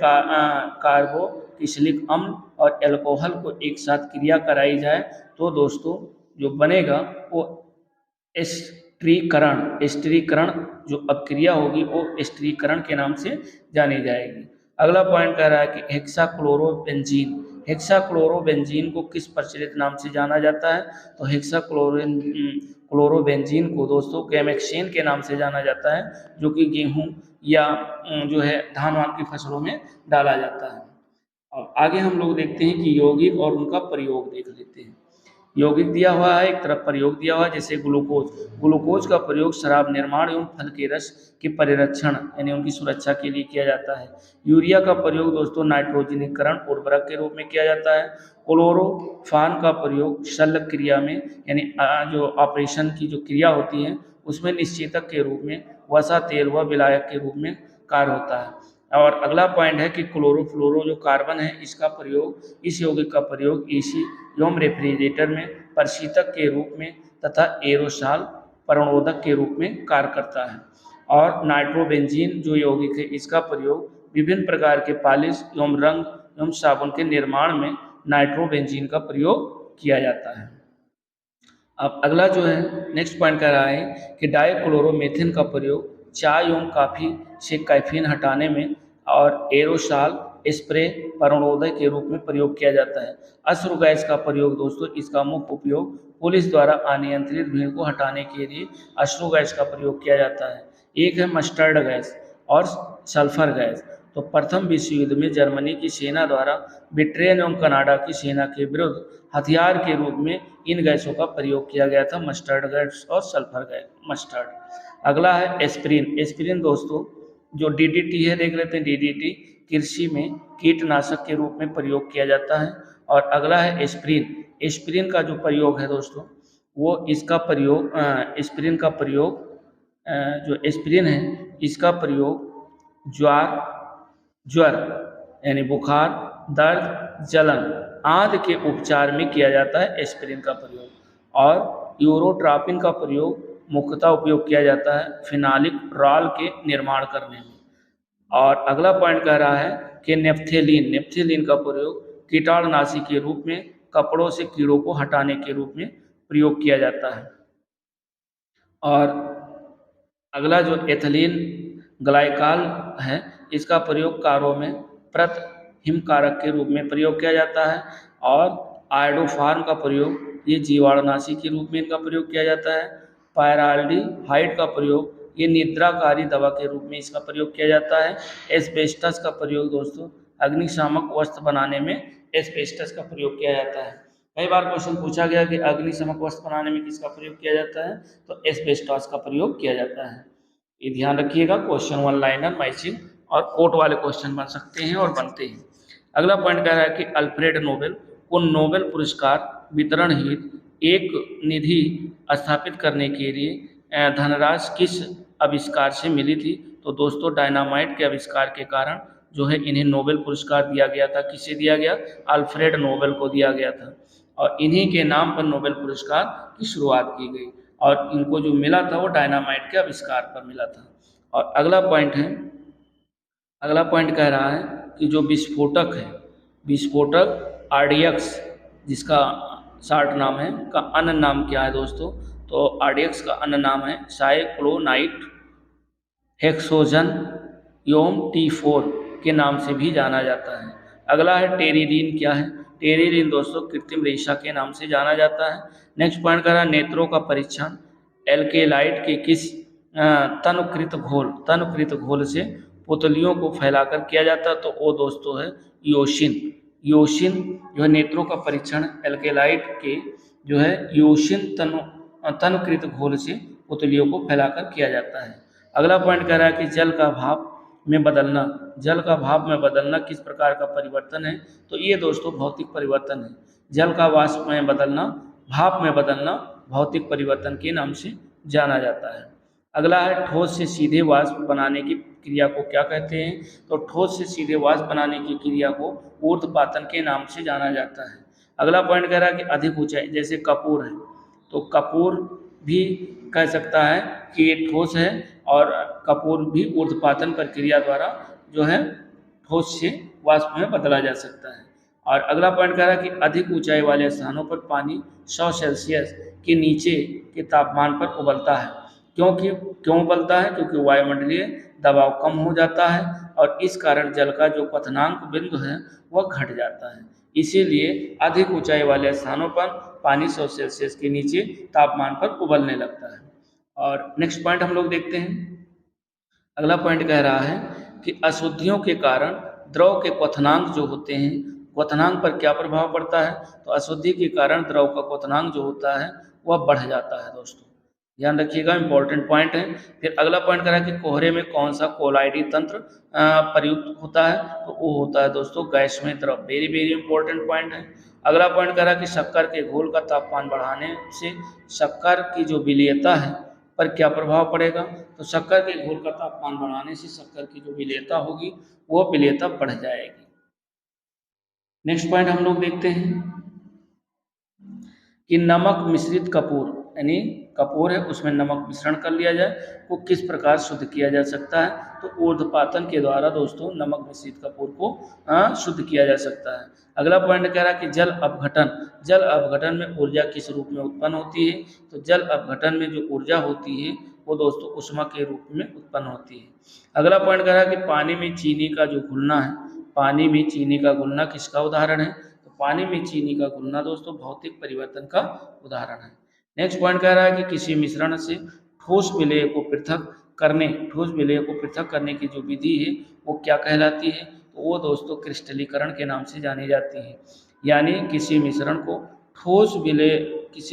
कार्बोक्सिलिक अम्ल और एल्कोहल को एक साथ क्रिया कराई जाए तो दोस्तों जो बनेगा वो एस्टरीकरण जो अपक्रिया होगी वो एस्टरीकरण के नाम से जानी जाएगी। अगला पॉइंट कह रहा है कि हेक्साक्लोरोबेंजीन को किस प्रचलित नाम से जाना जाता है, तो क्लोरोबेंजीन को दोस्तों गैमेक्सेन के नाम से जाना जाता है, जो कि गेहूं या जो है धान वान की फसलों में डाला जाता है। और आगे हम लोग देखते हैं कि यौगिक और उनका प्रयोग देख लेते हैं। यौगिक दिया हुआ है, एक तरफ प्रयोग दिया हुआ है, जैसे ग्लूकोज का प्रयोग शराब निर्माण एवं फल के रस के परिरक्षण यानी उनकी सुरक्षा के लिए किया जाता है। यूरिया का प्रयोग दोस्तों नाइट्रोजनीकरण उर्वरक के रूप में किया जाता है। क्लोरोफान का प्रयोग शल्य क्रिया में यानी जो ऑपरेशन की जो क्रिया होती है उसमें निश्चेतक के रूप में, वसा तेल व विलायक के रूप में कार्य होता है। और अगला पॉइंट है कि क्लोरोफ्लोरो जो कार्बन है इस यौगिक का प्रयोग एसी एवं रेफ्रिजरेटर में प्रशीतक के रूप में तथा एरोसॉल प्रणोदक के रूप में कार्य करता है। और नाइट्रोबेंजीन जो यौगिक है इसका प्रयोग विभिन्न प्रकार के पॉलिश एवं रंग एवं साबुन के निर्माण में नाइट्रोबेंजीन का प्रयोग किया जाता है। अब अगला जो है नेक्स्ट पॉइंट कह रहा है कि डाइक्लोरोमेथेन का प्रयोग चाय एवं कॉफी से कैफीन हटाने में और एरोसॉल स्प्रे प्रणोदक के रूप में प्रयोग किया जाता है। अश्रु गैस का प्रयोग दोस्तों इसका मुख्य उपयोग पुलिस द्वारा अनियंत्रित भीड़ को हटाने के लिए अश्रु गैस का प्रयोग किया जाता है। एक है मस्टर्ड गैस और सल्फर गैस। तो प्रथम विश्व युद्ध में जर्मनी की सेना द्वारा ब्रिटेन एवं कनाडा की सेना के विरुद्ध हथियार के रूप में इन गैसों का प्रयोग किया गया था, मस्टर्ड गैस और सल्फर गैस मस्टर्ड। अगला है एस्पिरिन। एस्पिरिन दोस्तों जो DDT है देख लेते हैं, DDT कृषि में कीटनाशक के रूप में प्रयोग किया जाता है। और अगला है एस्पिरिन। एस्पिरिन का जो प्रयोग है दोस्तों वो एस्पिरिन का प्रयोग जो एस्पिरिन है इसका प्रयोग ज्वर यानी बुखार, दर्द, जलन आदि के उपचार में किया जाता है एस्पिरिन का प्रयोग। और यूरोट्रापिन का प्रयोग मुख्यतः उपयोग किया जाता है फिनालिक राल के निर्माण करने में। और अगला पॉइंट कह रहा है कि नेप्थेलीन का प्रयोग कीटाणुनाशी के रूप में कपड़ों से कीड़ों को हटाने के रूप में प्रयोग किया जाता है। और अगला जो एथिलीन ग्लाइकॉल है, इसका प्रयोग कारों में प्रतिहिमकारक के रूप में प्रयोग किया जाता है। और आयोडोफार्म का प्रयोग ये जीवाणुनाशी के रूप में इनका प्रयोग किया जाता है। पायराल्डिहाइड का प्रयोग ये निद्राकारी दवा के रूप में इसका प्रयोग किया जाता है। एस्बेस्टस का प्रयोग दोस्तों अग्निशामक वस्त्र बनाने में एस्बेस्टस का प्रयोग किया जाता है। कई बार क्वेश्चन पूछा गया कि अग्निशामक वस्त्र बनाने में किसका प्रयोग किया जाता है, तो एस्बेस्टस का प्रयोग किया जाता है। ये ध्यान रखिएगा, क्वेश्चन वन लाइनर मैचिंग और कोट वाले क्वेश्चन बन सकते हैं और बनते हैं। अगला पॉइंट कह रहा है कि अल्फ्रेड नोबेल को नोबेल पुरस्कार वितरण हेतु एक निधि स्थापित करने के लिए धनराशि किस आविष्कार से मिली थी, तो दोस्तों डायनामाइट के आविष्कार के कारण जो है इन्हें नोबेल पुरस्कार दिया गया था। किसे दिया गया? अल्फ्रेड नोबेल को दिया गया था। और इन्हीं के नाम पर नोबेल पुरस्कार की शुरुआत की गई और इनको जो मिला था वो डायनामाइट के आविष्कार पर मिला था। और अगला पॉइंट कह रहा है कि जो विस्फोटक है, विस्फोटक आरडीएक्स जिसका शार्ट नाम है का अन्य नाम क्या है दोस्तों, तो आरडीएक्स का अन्य नाम है साइक्लोनाइट हेक्सोजन योम T4 के नाम से भी जाना जाता है। अगला है टेरिडीन। क्या है? टेरिडीन दोस्तों कृत्रिम रेशा के नाम से जाना जाता है। नेक्स्ट पॉइंट कर रहा है नेत्रों का परीक्षण एल्केलाइट के किस तनुकृत घोल से पुतलियों को फैलाकर किया जाता है, तो वो दोस्तों है योशिन जो है नेत्रों का परीक्षण एल्केलाइट के जो है योशिन तनुकृत घोल से पुतलियों को फैलाकर किया जाता है। अगला पॉइंट कह रहा है कि जल का भाप में बदलना किस प्रकार का परिवर्तन है, तो ये दोस्तों भौतिक परिवर्तन है। जल का वाष्प में बदलना, भाप में बदलना भौतिक परिवर्तन के नाम से जाना जाता है। अगला है ठोस से सीधे वाष्प बनाने की क्रिया को क्या कहते हैं, तो ठोस से सीधे वाष्प बनाने की क्रिया को ऊर्ध्वपातन के नाम से जाना जाता है। अगला पॉइंट कह रहा है कि अधिक ऊंचाई, जैसे कपूर है तो कपूर भी कह सकता है कि ये ठोस है और कपूर भी ऊर्ध्वपातन प्रक्रिया द्वारा जो है ठोस से वाष्प में बदला जा सकता है। और अगला पॉइंट कह रहा है कि अधिक ऊंचाई वाले स्थानों पर पानी 100 सेल्सियस के नीचे के तापमान पर उबलता है। क्यों उबलता है? क्योंकि वायुमंडलीय दबाव कम हो जाता है और इस कारण जल का जो क्वथनांक बिंदु है वह घट जाता है। इसीलिए अधिक ऊंचाई वाले स्थानों पर पानी 100 सेल्सियस के नीचे तापमान पर उबलने लगता है। और नेक्स्ट पॉइंट हम लोग देखते हैं। अगला पॉइंट कह रहा है कि अशुद्धियों के कारण द्रव के क्वथनांक जो होते हैं, क्वथनांक पर क्या प्रभाव पड़ता है, तो अशुद्धि के कारण द्रव का क्वथनांक जो होता है वह बढ़ जाता है। दोस्तों ध्यान रखिएगा, इंपॉर्टेंट पॉइंट है। फिर अगला पॉइंट कह रहा है कि कोहरे में कौन सा कोलाइडी तंत्र प्रयुक्त होता है, तो वो होता है दोस्तों गैसमय द्रव। वेरी वेरी इंपॉर्टेंट पॉइंट है। अगला पॉइंट कह रहा है कि शक्कर के घोल का तापमान बढ़ाने से शक्कर की जो विलेयता है पर क्या प्रभाव पड़ेगा, तो शक्कर के घोल का तापमान बढ़ाने से शक्कर की जो विलेयता होगी वो विलेयता बढ़ जाएगी। नेक्स्ट पॉइंट हम लोग देखते हैं कि नमक मिश्रित कपूर, यानी कपूर है उसमें नमक मिश्रण कर लिया जाए को किस प्रकार शुद्ध किया जा सकता है, तो ऊर्ध्वपातन के द्वारा दोस्तों नमक मिश्रित कपूर को शुद्ध किया जा सकता है। अगला पॉइंट कह रहा है कि जल अपघटन में ऊर्जा किस रूप में उत्पन्न होती है, तो जल अपघटन में जो ऊर्जा होती है वो दोस्तों ऊष्मा के रूप में उत्पन्न होती है। अगला पॉइंट कह रहा है कि पानी में चीनी का जो घुलना है, पानी में चीनी का घुलना किसका उदाहरण है, तो पानी में चीनी का घुलना दोस्तों भौतिक परिवर्तन का उदाहरण है। नेक्स्ट पॉइंट कह रहा है कि किसी मिश्रण से ठोस विलेय को पृथक करने की जो विधि है वो क्या कहलाती है, तो वो दोस्तों क्रिस्टलीकरण के नाम से जानी जाती है। यानी किसी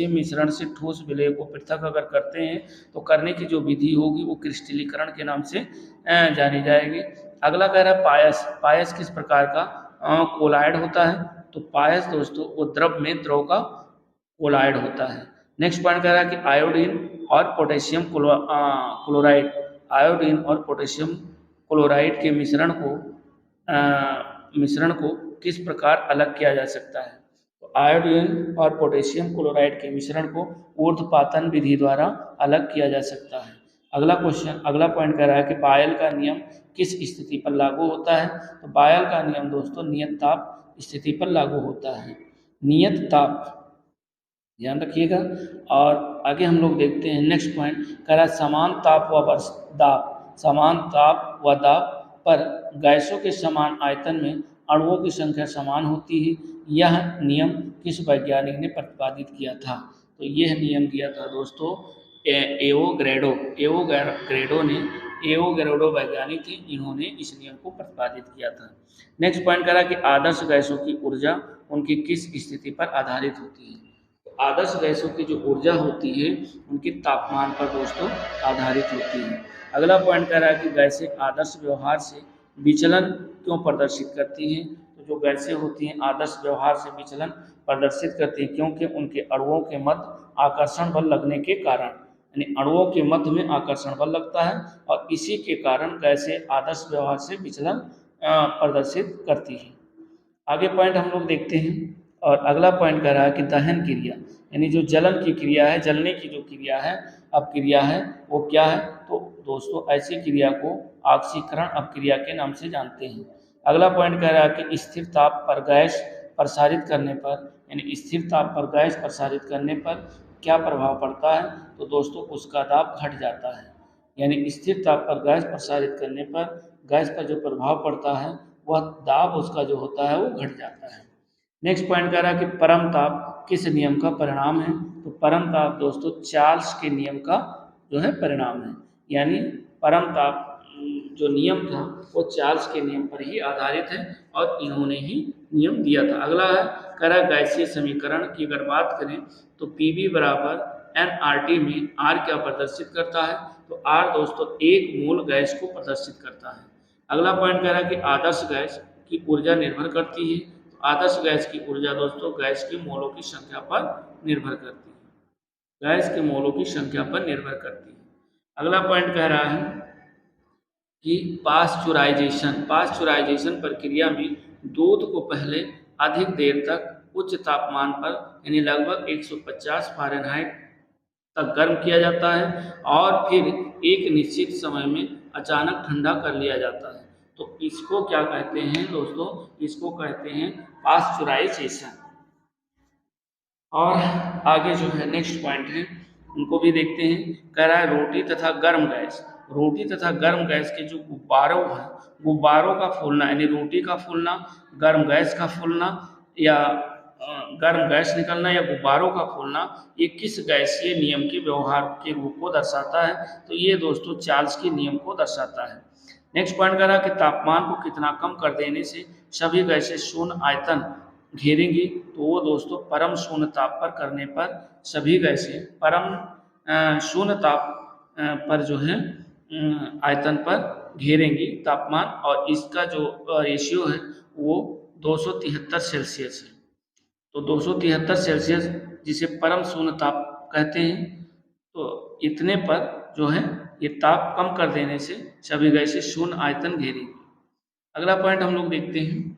मिश्रण से ठोस विलेय को पृथक अगर करते हैं तो करने की जो विधि होगी वो क्रिस्टलीकरण के नाम से जानी जाएगी। अगला कह रहा है पायस किस प्रकार का कोलाइड होता है, तो पायस दोस्तों वो द्रव का कोलाइड होता है। नेक्स्ट पॉइंट कह रहा है कि आयोडीन और पोटेशियम क्लोराइड के मिश्रण को किस प्रकार अलग किया जा सकता है, तो आयोडीन और पोटेशियम क्लोराइड के मिश्रण को ऊर्ध्वपातन विधि द्वारा अलग किया जा सकता है। अगला पॉइंट कह रहा है कि बायल का नियम किस स्थिति पर लागू होता है। तो बायल का नियम दोस्तों नियत ताप स्थिति पर लागू होता है। नियत ताप, ध्यान रखिएगा। और आगे हम लोग देखते हैं नेक्स्ट पॉइंट कह रहा है समान ताप व दाब पर गैसों के समान आयतन में अणुओं की संख्या समान होती है। यह नियम किस वैज्ञानिक ने प्रतिपादित किया था। तो यह नियम दिया था दोस्तों एवोगैड्रो वैज्ञानिक थे, इन्होंने इस नियम को प्रतिपादित किया था। नेक्स्ट पॉइंट करा कि आदर्श गैसों की ऊर्जा उनकी किस स्थिति पर आधारित होती है। तो आदर्श गैसों की जो ऊर्जा होती है उनके तापमान पर दोस्तों आधारित होती है। अगला पॉइंट कह रहा है कि गैसें आदर्श व्यवहार से विचलन क्यों प्रदर्शित करती हैं। तो जो गैसें होती हैं आदर्श व्यवहार से विचलन प्रदर्शित करती हैं क्योंकि उनके अणुओं के मध्य आकर्षण बल लगने के कारण, यानी अणुओं के मध्य में आकर्षण बल लगता है और इसी के कारण गैसें आदर्श व्यवहार से विचलन प्रदर्शित करती है। आगे पॉइंट हम लोग देखते हैं और अगला पॉइंट कह रहा है कि दहन क्रिया, यानी जो जलन की क्रिया है, जलने की जो क्रिया है, अपक्रिया है, वो क्या है। तो दोस्तों ऐसी क्रिया को ऑक्सीकरण अपक्रिया के नाम से जानते हैं। अगला पॉइंट कह रहा है कि स्थिर ताप पर गैस प्रसारित करने पर, यानी स्थिर ताप पर गैस प्रसारित करने पर क्या प्रभाव पड़ता है। तो दोस्तों उसका दाब घट जाता है, यानी स्थिर ताप पर गैस प्रसारित करने पर गैस पर जो प्रभाव पड़ता है वह दाब उसका जो होता है वो घट जाता है। नेक्स्ट पॉइंट कह रहा है कि परम ताप किस नियम का परिणाम है। तो परम ताप दोस्तों चार्ल्स के नियम का जो है परिणाम है, यानी परम ताप जो नियम था वो चार्ल्स के नियम पर ही आधारित है और इन्होंने ही नियम दिया था। अगला है कह रहा है गैसीय समीकरण की अगर बात करें तो पीवी बराबर nRT में R क्या प्रदर्शित करता है। तो R दोस्तों एक मोल गैस को प्रदर्शित करता है। अगला पॉइंट कह रहा है कि आदर्श गैस की ऊर्जा निर्भर करती है। तो आदर्श गैस की ऊर्जा दोस्तों गैस के मोलों की संख्या पर निर्भर करती है, गैस के मोलों की संख्या पर निर्भर करती है। अगला पॉइंट कह रहा है कि पास्चुराइजेशन प्रक्रिया में दूध को पहले अधिक देर तक उच्च तापमान पर यानी लगभग 150 फ़ारेनहाइट तक गर्म किया जाता है और फिर एक निश्चित समय में अचानक ठंडा कर लिया जाता है। तो इसको क्या कहते हैं दोस्तों, इसको कहते हैं पास्चुराइजेशन। और आगे जो है नेक्स्ट पॉइंट है उनको भी देखते हैं। कह रहा है रोटी तथा गर्म गैस के जो गुब्बारों हैं, गुब्बारों का फूलना यानी रोटी का फूलना, गर्म गैस का फूलना या गर्म गैस निकलना या गुब्बारों का फूलना, ये किस गैसीय नियम के व्यवहार के रूप को दर्शाता है। तो ये दोस्तों चार्ल्स के नियम को दर्शाता है। नेक्स्ट पॉइंट कह रहा है कि तापमान को कितना कम कर देने से सभी गैसें शून्य आयतन घेरेंगी। तो वो दोस्तों परम शून्य ताप पर करने पर सभी गैसें परम शून्य ताप पर जो है आयतन पर घेरेंगी तापमान, और इसका जो रेशियो है वो 273 सेल्सियस है। तो 273 सेल्सियस जिसे परम शून्य ताप कहते हैं। तो इतने पर जो है ये ताप कम कर देने से सभी गैसें शून्य आयतन घेरेंगी। अगला पॉइंट हम लोग देखते हैं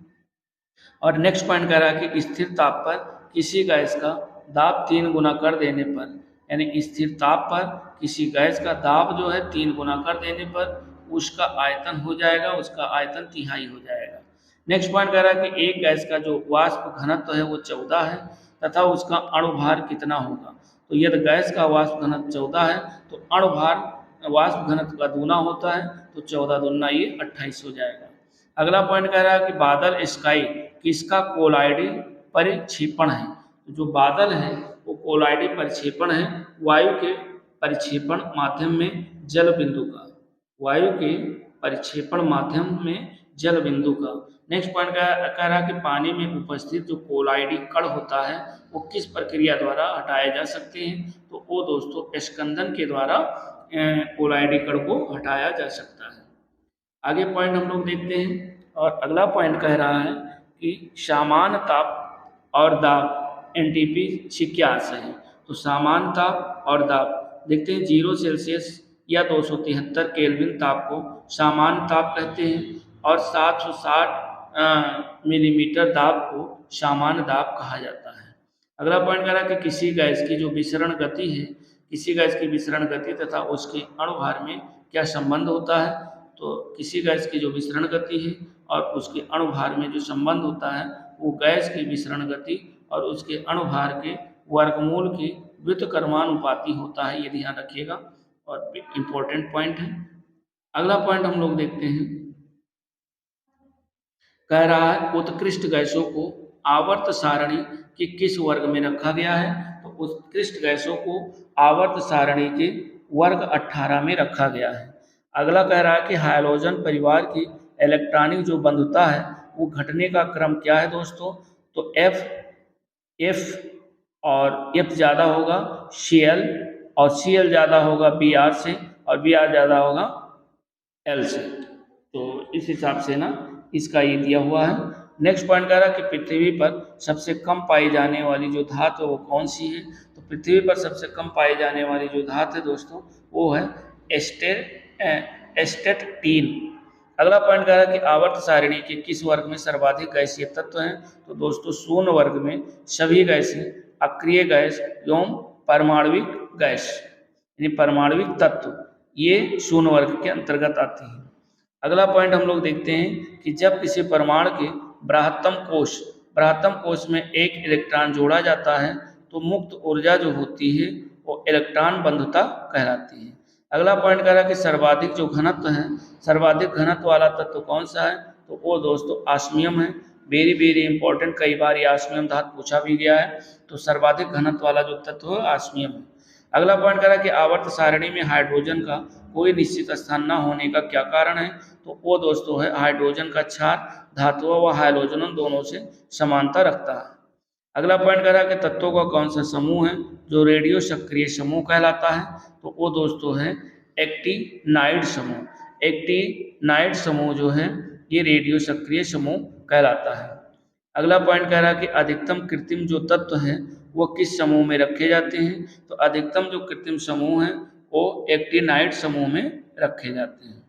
और नेक्स्ट पॉइंट कह रहा है कि स्थिर ताप पर किसी गैस का दाब 3 गुना कर देने पर, यानी स्थिर ताप पर किसी गैस का दाब जो है 3 गुना कर देने पर उसका आयतन हो जाएगा, उसका आयतन तिहाई हो जाएगा। नेक्स्ट पॉइंट कह रहा है कि एक गैस का जो वाष्प घनत्व है वो 14 है तथा उसका अणुभार कितना होगा। तो यदि गैस का वाष्प घनत्व 14 है तो अणुभार वाष्प घनत्व का दूना होता है, तो 14 दूना ये 28 हो जाएगा। अगला पॉइंट कह रहा है कि बादल स्काई किसका कोलाइडी परिक्षेपण है। जो बादल है वो कोलाइडी परिक्षेपण है, वायु के परिक्षेपण माध्यम में जल बिंदु का, वायु के परिक्षेपण माध्यम में जल बिंदु का। नेक्स्ट पॉइंट कह रहा है कि पानी में उपस्थित जो कोलाइडी कण होता है वो किस प्रक्रिया द्वारा हटाए जा सकते हैं। तो वो दोस्तों स्कंदन के द्वारा कोलाइडी कण को हटाया जा सकता है। आगे पॉइंट हम लोग देखते हैं और अगला पॉइंट कह रहा है कि सामान्य ताप और दाब एनटीपी से क्या आशय है। तो सामान्य ताप और दाब देखते हैं 0 सेल्सियस या 273 केल्विन ताप को सामान्य ताप कहते हैं और 760 मिलीमीटर दाब को सामान्य दाब कहा जाता है। अगला पॉइंट कह रहा है कि किसी गैस की जो विसरण गति है, किसी गैस की विसरण गति तथा उसके अणुभार में क्या संबंध होता है। तो किसी गैस की जो विसरण गति है और उसके अणुभार में जो संबंध होता है वो गैस की विसरण गति और उसके अणुभार के वर्गमूल के व्युत्क्रमानुपाती होता है, ये ध्यान रखिएगा और इम्पोर्टेंट पॉइंट है। अगला पॉइंट हम लोग देखते हैं, कह रहा है उत्कृष्ट गैसों को आवर्त सारणी के किस वर्ग में रखा गया है। तो उत्कृष्ट गैसों को आवर्त सारणी के वर्ग 18 में रखा गया है। अगला कह रहा है कि हाइड्रोजन परिवार की इलेक्ट्रॉनिक जो बंधुता है वो घटने का क्रम क्या है दोस्तों। तो एफ और एफ ज़्यादा होगा Cl और Cl ज़्यादा होगा Br से और Br ज़्यादा होगा L से। तो इस हिसाब से ना इसका ये दिया हुआ है। नेक्स्ट पॉइंट कह रहा है कि पृथ्वी पर सबसे कम पाई जाने वाली जो धातु है वो कौन सी है। तो पृथ्वी पर सबसे कम पाई जाने वाली जो धातु है दोस्तों वो है एस्टेटिन। अगला पॉइंट कह रहा है कि आवर्त सारणी के किस वर्ग में सर्वाधिक गैसीय तत्व हैं। तो दोस्तों शून्य वर्ग में सभी गैसें अक्रिय गैस एवं परमाणविक गैस यानी परमाणविक तत्व ये शून्य वर्ग के अंतर्गत आते हैं। अगला पॉइंट हम लोग देखते हैं कि जब किसी परमाणु के बृहत्तम कोश में एक इलेक्ट्रॉन जोड़ा जाता है तो मुक्त ऊर्जा जो होती है वो इलेक्ट्रॉन बंधुता कहलाती है। अगला पॉइंट कह रहा है कि सर्वाधिक जो घनत्व है, सर्वाधिक घनत्व वाला तत्व कौन सा है। तो वो दोस्तों ऑस्मियम है। वेरी वेरी इंपॉर्टेंट, कई बार ये ऑस्मियम धातु पूछा भी गया है। तो सर्वाधिक घनत्व वाला जो तत्व है ऑस्मियम है। अगला पॉइंट कह रहा है कि आवर्त सारणी में हाइड्रोजन का कोई निश्चित स्थान न होने का क्या कारण है। तो वो दोस्तों है हाइड्रोजन का क्षार धातुओं व हाइड्रोजन दोनों से समानता रखता है। अगला पॉइंट कह रहा है कि तत्वों का कौन सा समूह है जो रेडियो सक्रिय समूह कहलाता है। तो वो दोस्तों है एक्टिनाइड समूह। एक्टिनाइड समूह जो है ये रेडियो सक्रिय समूह कहलाता है। अगला पॉइंट कह रहा है कि अधिकतम कृत्रिम जो तत्व हैं वो किस समूह में रखे जाते हैं। तो अधिकतम जो कृत्रिम समूह है वो एक्टिनाइड समूह में रखे जाते हैं।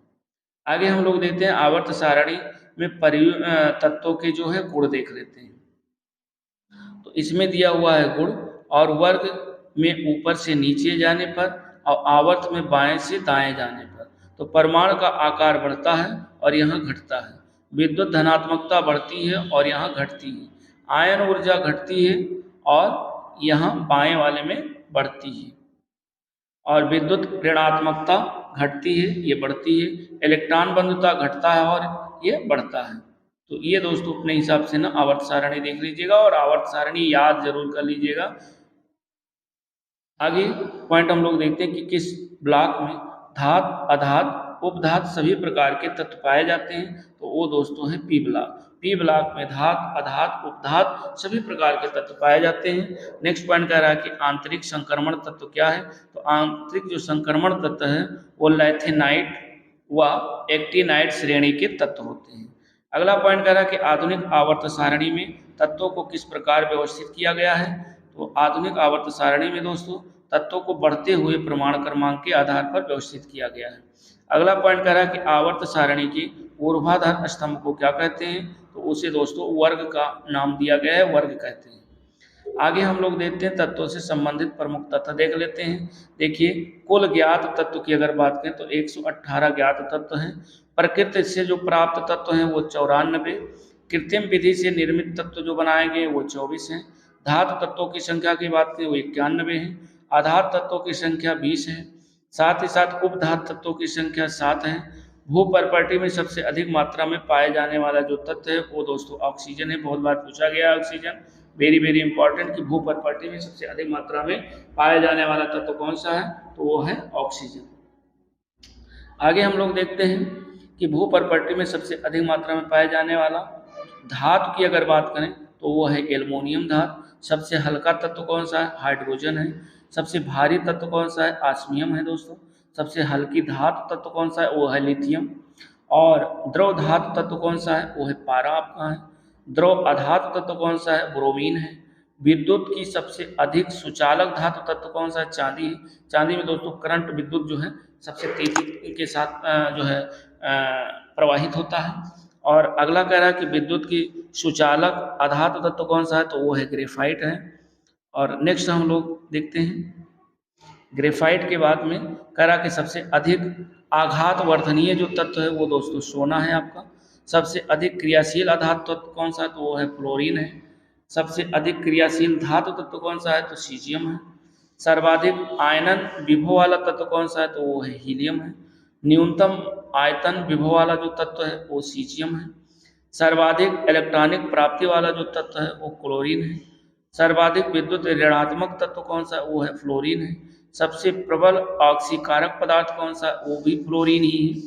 आगे हम लोग देखते हैं आवर्त सारणी में तत्वों के जो है गुण देख लेते हैं। तो इसमें दिया हुआ है गुण और वर्ग में ऊपर से नीचे जाने पर और आवर्त में बाएं से दाएं जाने पर। तो परमाणु का आकार बढ़ता है और यहाँ घटता है। विद्युत धनात्मकता बढ़ती है और यहाँ घटती है। आयन ऊर्जा घटती है और यहाँ बाएं वाले में बढ़ती है। और विद्युत ऋणात्मकता घटती है, ये बढ़ती है। इलेक्ट्रॉन बंधुता घटता है और ये बढ़ता है। तो ये दोस्तों अपने हिसाब से ना आवर्त सारणी देख लीजिएगा और आवर्त सारणी याद जरूर कर लीजिएगा। आगे पॉइंट हम लोग देखते हैं कि किस ब्लॉक में धात अधात उपधात सभी प्रकार के तत्व पाए जाते हैं। तो वो दोस्तों है पी ब्लॉक। पी ब्लॉक में धात अधात उपधात सभी प्रकार के तत्व पाए जाते हैं। नेक्स्ट पॉइंट कह रहा है कि आंतरिक संक्रमण तत्व क्या है। तो आंतरिक जो संक्रमण तत्व है वो लैथेनाइट व एक्टिनाइट श्रेणी के तत्व होते हैं। अगला पॉइंट कह रहा है कि आधुनिक आवर्त सारणी में तत्वों को किस प्रकार व्यवस्थित किया गया है। तो आधुनिक आवर्त सारणी में दोस्तों तत्वों को बढ़ते हुए प्रमाण क्रमांक के आधार पर व्यवस्थित किया गया है। अगला पॉइंट कह रहा है कि आवर्त सारणी के ऊर्ध्वाधर स्तंभ को क्या कहते हैं। तो उसे दोस्तों वर्ग का नाम दिया गया है, वर्ग कहते हैं। आगे हम लोग देखते हैं तत्वों से संबंधित प्रमुख तत्व देख लेते हैं। देखिए कुल ज्ञात तत्व की अगर बात करें तो 118 ज्ञात तत्व हैं। प्रकृति से जो प्राप्त तत्व हैं वो 94। कृत्रिम विधि से निर्मित तत्व जो बनाए गए वो 24 हैं। धातु तत्वों की संख्या की बात करें वो 91 है। आधार तत्वों की संख्या 20 है। साथ ही साथ उपधात तत्वों की संख्या 7 है। भू प्रॉपर्टी में सबसे अधिक मात्रा में पाए जाने वाला जो तत्व है वो दोस्तों ऑक्सीजन है। बहुत बार पूछा गया है ऑक्सीजन, वेरी वेरी इंपॉर्टेंट कि भू प्रॉपर्टी में सबसे अधिक मात्रा में पाया जाने वाला तत्व कौन सा है। तो वो है ऑक्सीजन। आगे हम लोग देखते हैं कि भू प्रॉपर्टी में सबसे अधिक मात्रा में पाया जाने वाला धातु की अगर बात करें तो वो है एल्युमिनियम धातु। सबसे हल्का तत्व कौन सा है, हाइड्रोजन है। सबसे भारी तत्व कौन सा है, ऑस्मियम है दोस्तों। सबसे हल्की धातु तत्व कौन सा है, वो है लिथियम। और द्रव धातु तत्व कौन सा है, वो है पारा आपका है। द्रव अधातु तत्व कौन सा है, ब्रोमीन है। विद्युत की सबसे अधिक सुचालक धातु तत्व कौन सा है, चांदी है। चांदी में दोस्तों करंट विद्युत जो है सबसे तेजी के साथ जो है प्रवाहित होता है। और अगला कह रहा है कि विद्युत की सुचालक अधातु तत्व कौन सा है, तो वो है ग्रेफाइट है। और नेक्स्ट हम लोग देखते हैं ग्रेफाइट के बाद में करा के सबसे अधिक आघात वर्धनीय जो तत्व है वो दोस्तों सोना है आपका। सबसे अधिक क्रियाशील आघात तत्व कौन सा है तो वो है फ्लोरीन है। सबसे अधिक क्रियाशील धातु तत्व कौन सा है तो सीजियम है। सर्वाधिक आयनन विभव वाला तत्व कौन सा है तो वो है हीलियम है। न्यूनतम आयतन विभव वाला जो तत्व है वो सीजियम है। सर्वाधिक इलेक्ट्रॉनिक प्राप्ति वाला जो तत्व है वो क्लोरीन है। सर्वाधिक विद्युत ऋणात्मक तत्व कौन सा वो है फ्लोरीन है। सबसे प्रबल ऑक्सीकारक पदार्थ कौन सा वो भी फ्लोरीन ही है।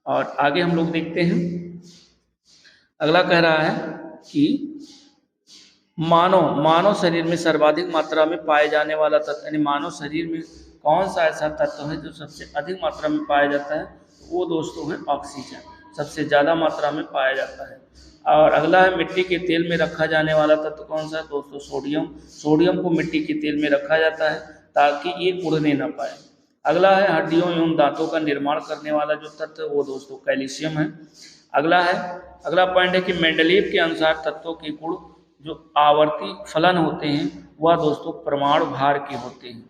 और आगे हम लोग देखते हैं अगला कह रहा है कि मानव शरीर में सर्वाधिक मात्रा में पाए जाने वाला तत्व यानी मानव शरीर में कौन सा ऐसा तत्व है जो सबसे अधिक मात्रा में पाया जाता है वो दोस्तों है ऑक्सीजन, सबसे ज़्यादा मात्रा में पाया जाता है। और अगला है मिट्टी के तेल में रखा जाने वाला तत्व कौन सा है दोस्तों सोडियम। सोडियम को मिट्टी के तेल में रखा जाता है ताकि ये उड़ने ना पाए। अगला है हड्डियों एवं दांतों का निर्माण करने वाला जो तत्व है वो दोस्तों कैल्शियम है। अगला पॉइंट है कि मेंडलीव के अनुसार तत्वों के गुण जो आवर्ती फलन होते हैं वह दोस्तों परमाणु भार के होते हैं।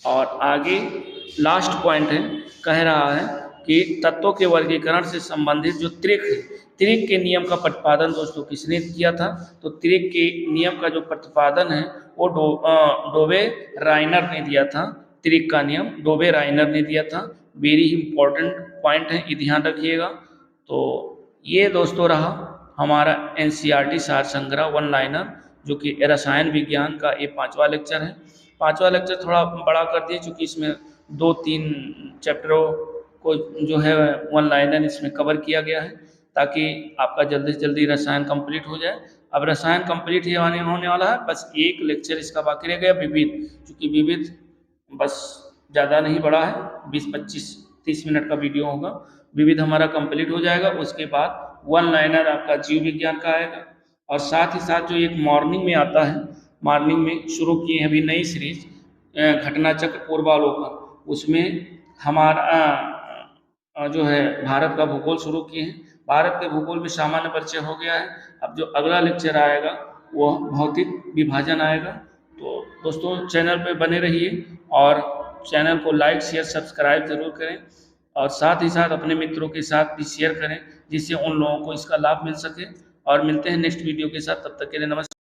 और आगे लास्ट पॉइंट है कह रहा है कि तत्वों के वर्गीकरण से संबंधित जो त्रिक है, त्रिक के नियम का प्रतिपादन दोस्तों किसने किया था तो त्रिक के नियम का जो प्रतिपादन है वो डोवे राइनर ने दिया था। त्रिक का नियम डोवे राइनर ने दिया था। वेरी इंपॉर्टेंट पॉइंट है, ये ध्यान रखिएगा। तो ये दोस्तों रहा हमारा एनसीईआरटी सार संग्रह वन लाइनर जो कि रसायन विज्ञान का ये 5वां लेक्चर है। 5वां लेक्चर थोड़ा बड़ा कर दिए क्योंकि इसमें 2-3 चैप्टरों को जो है वन लाइनर इसमें कवर किया गया है ताकि आपका जल्दी से जल्दी रसायन कंप्लीट हो जाए। अब रसायन कंप्लीट ही होने वाला है, बस एक लेक्चर इसका बाकी रह गया विविध, क्योंकि विविध बस ज़्यादा नहीं बड़ा है, 20-25-30 मिनट का वीडियो होगा। विविध हमारा कंप्लीट हो जाएगा, उसके बाद वन लाइनर आपका जीव विज्ञान का आएगा। और साथ ही साथ जो एक मॉर्निंग में आता है, मॉर्निंग में शुरू किए हैं अभी नई सीरीज घटना चक्र पूर्वावलोकन, उसमें हमारा जो है भारत का भूगोल शुरू किए हैं। भारत के भूगोल में सामान्य परिचय हो गया है। अब जो अगला लेक्चर आएगा वो भौतिक विभाजन आएगा। तो दोस्तों चैनल पे बने रहिए और चैनल को लाइक शेयर सब्सक्राइब जरूर करें और साथ ही साथ अपने मित्रों के साथ भी शेयर करें जिससे उन लोगों को इसका लाभ मिल सके। और मिलते हैं नेक्स्ट वीडियो के साथ, तब तक के लिए नमस्कार।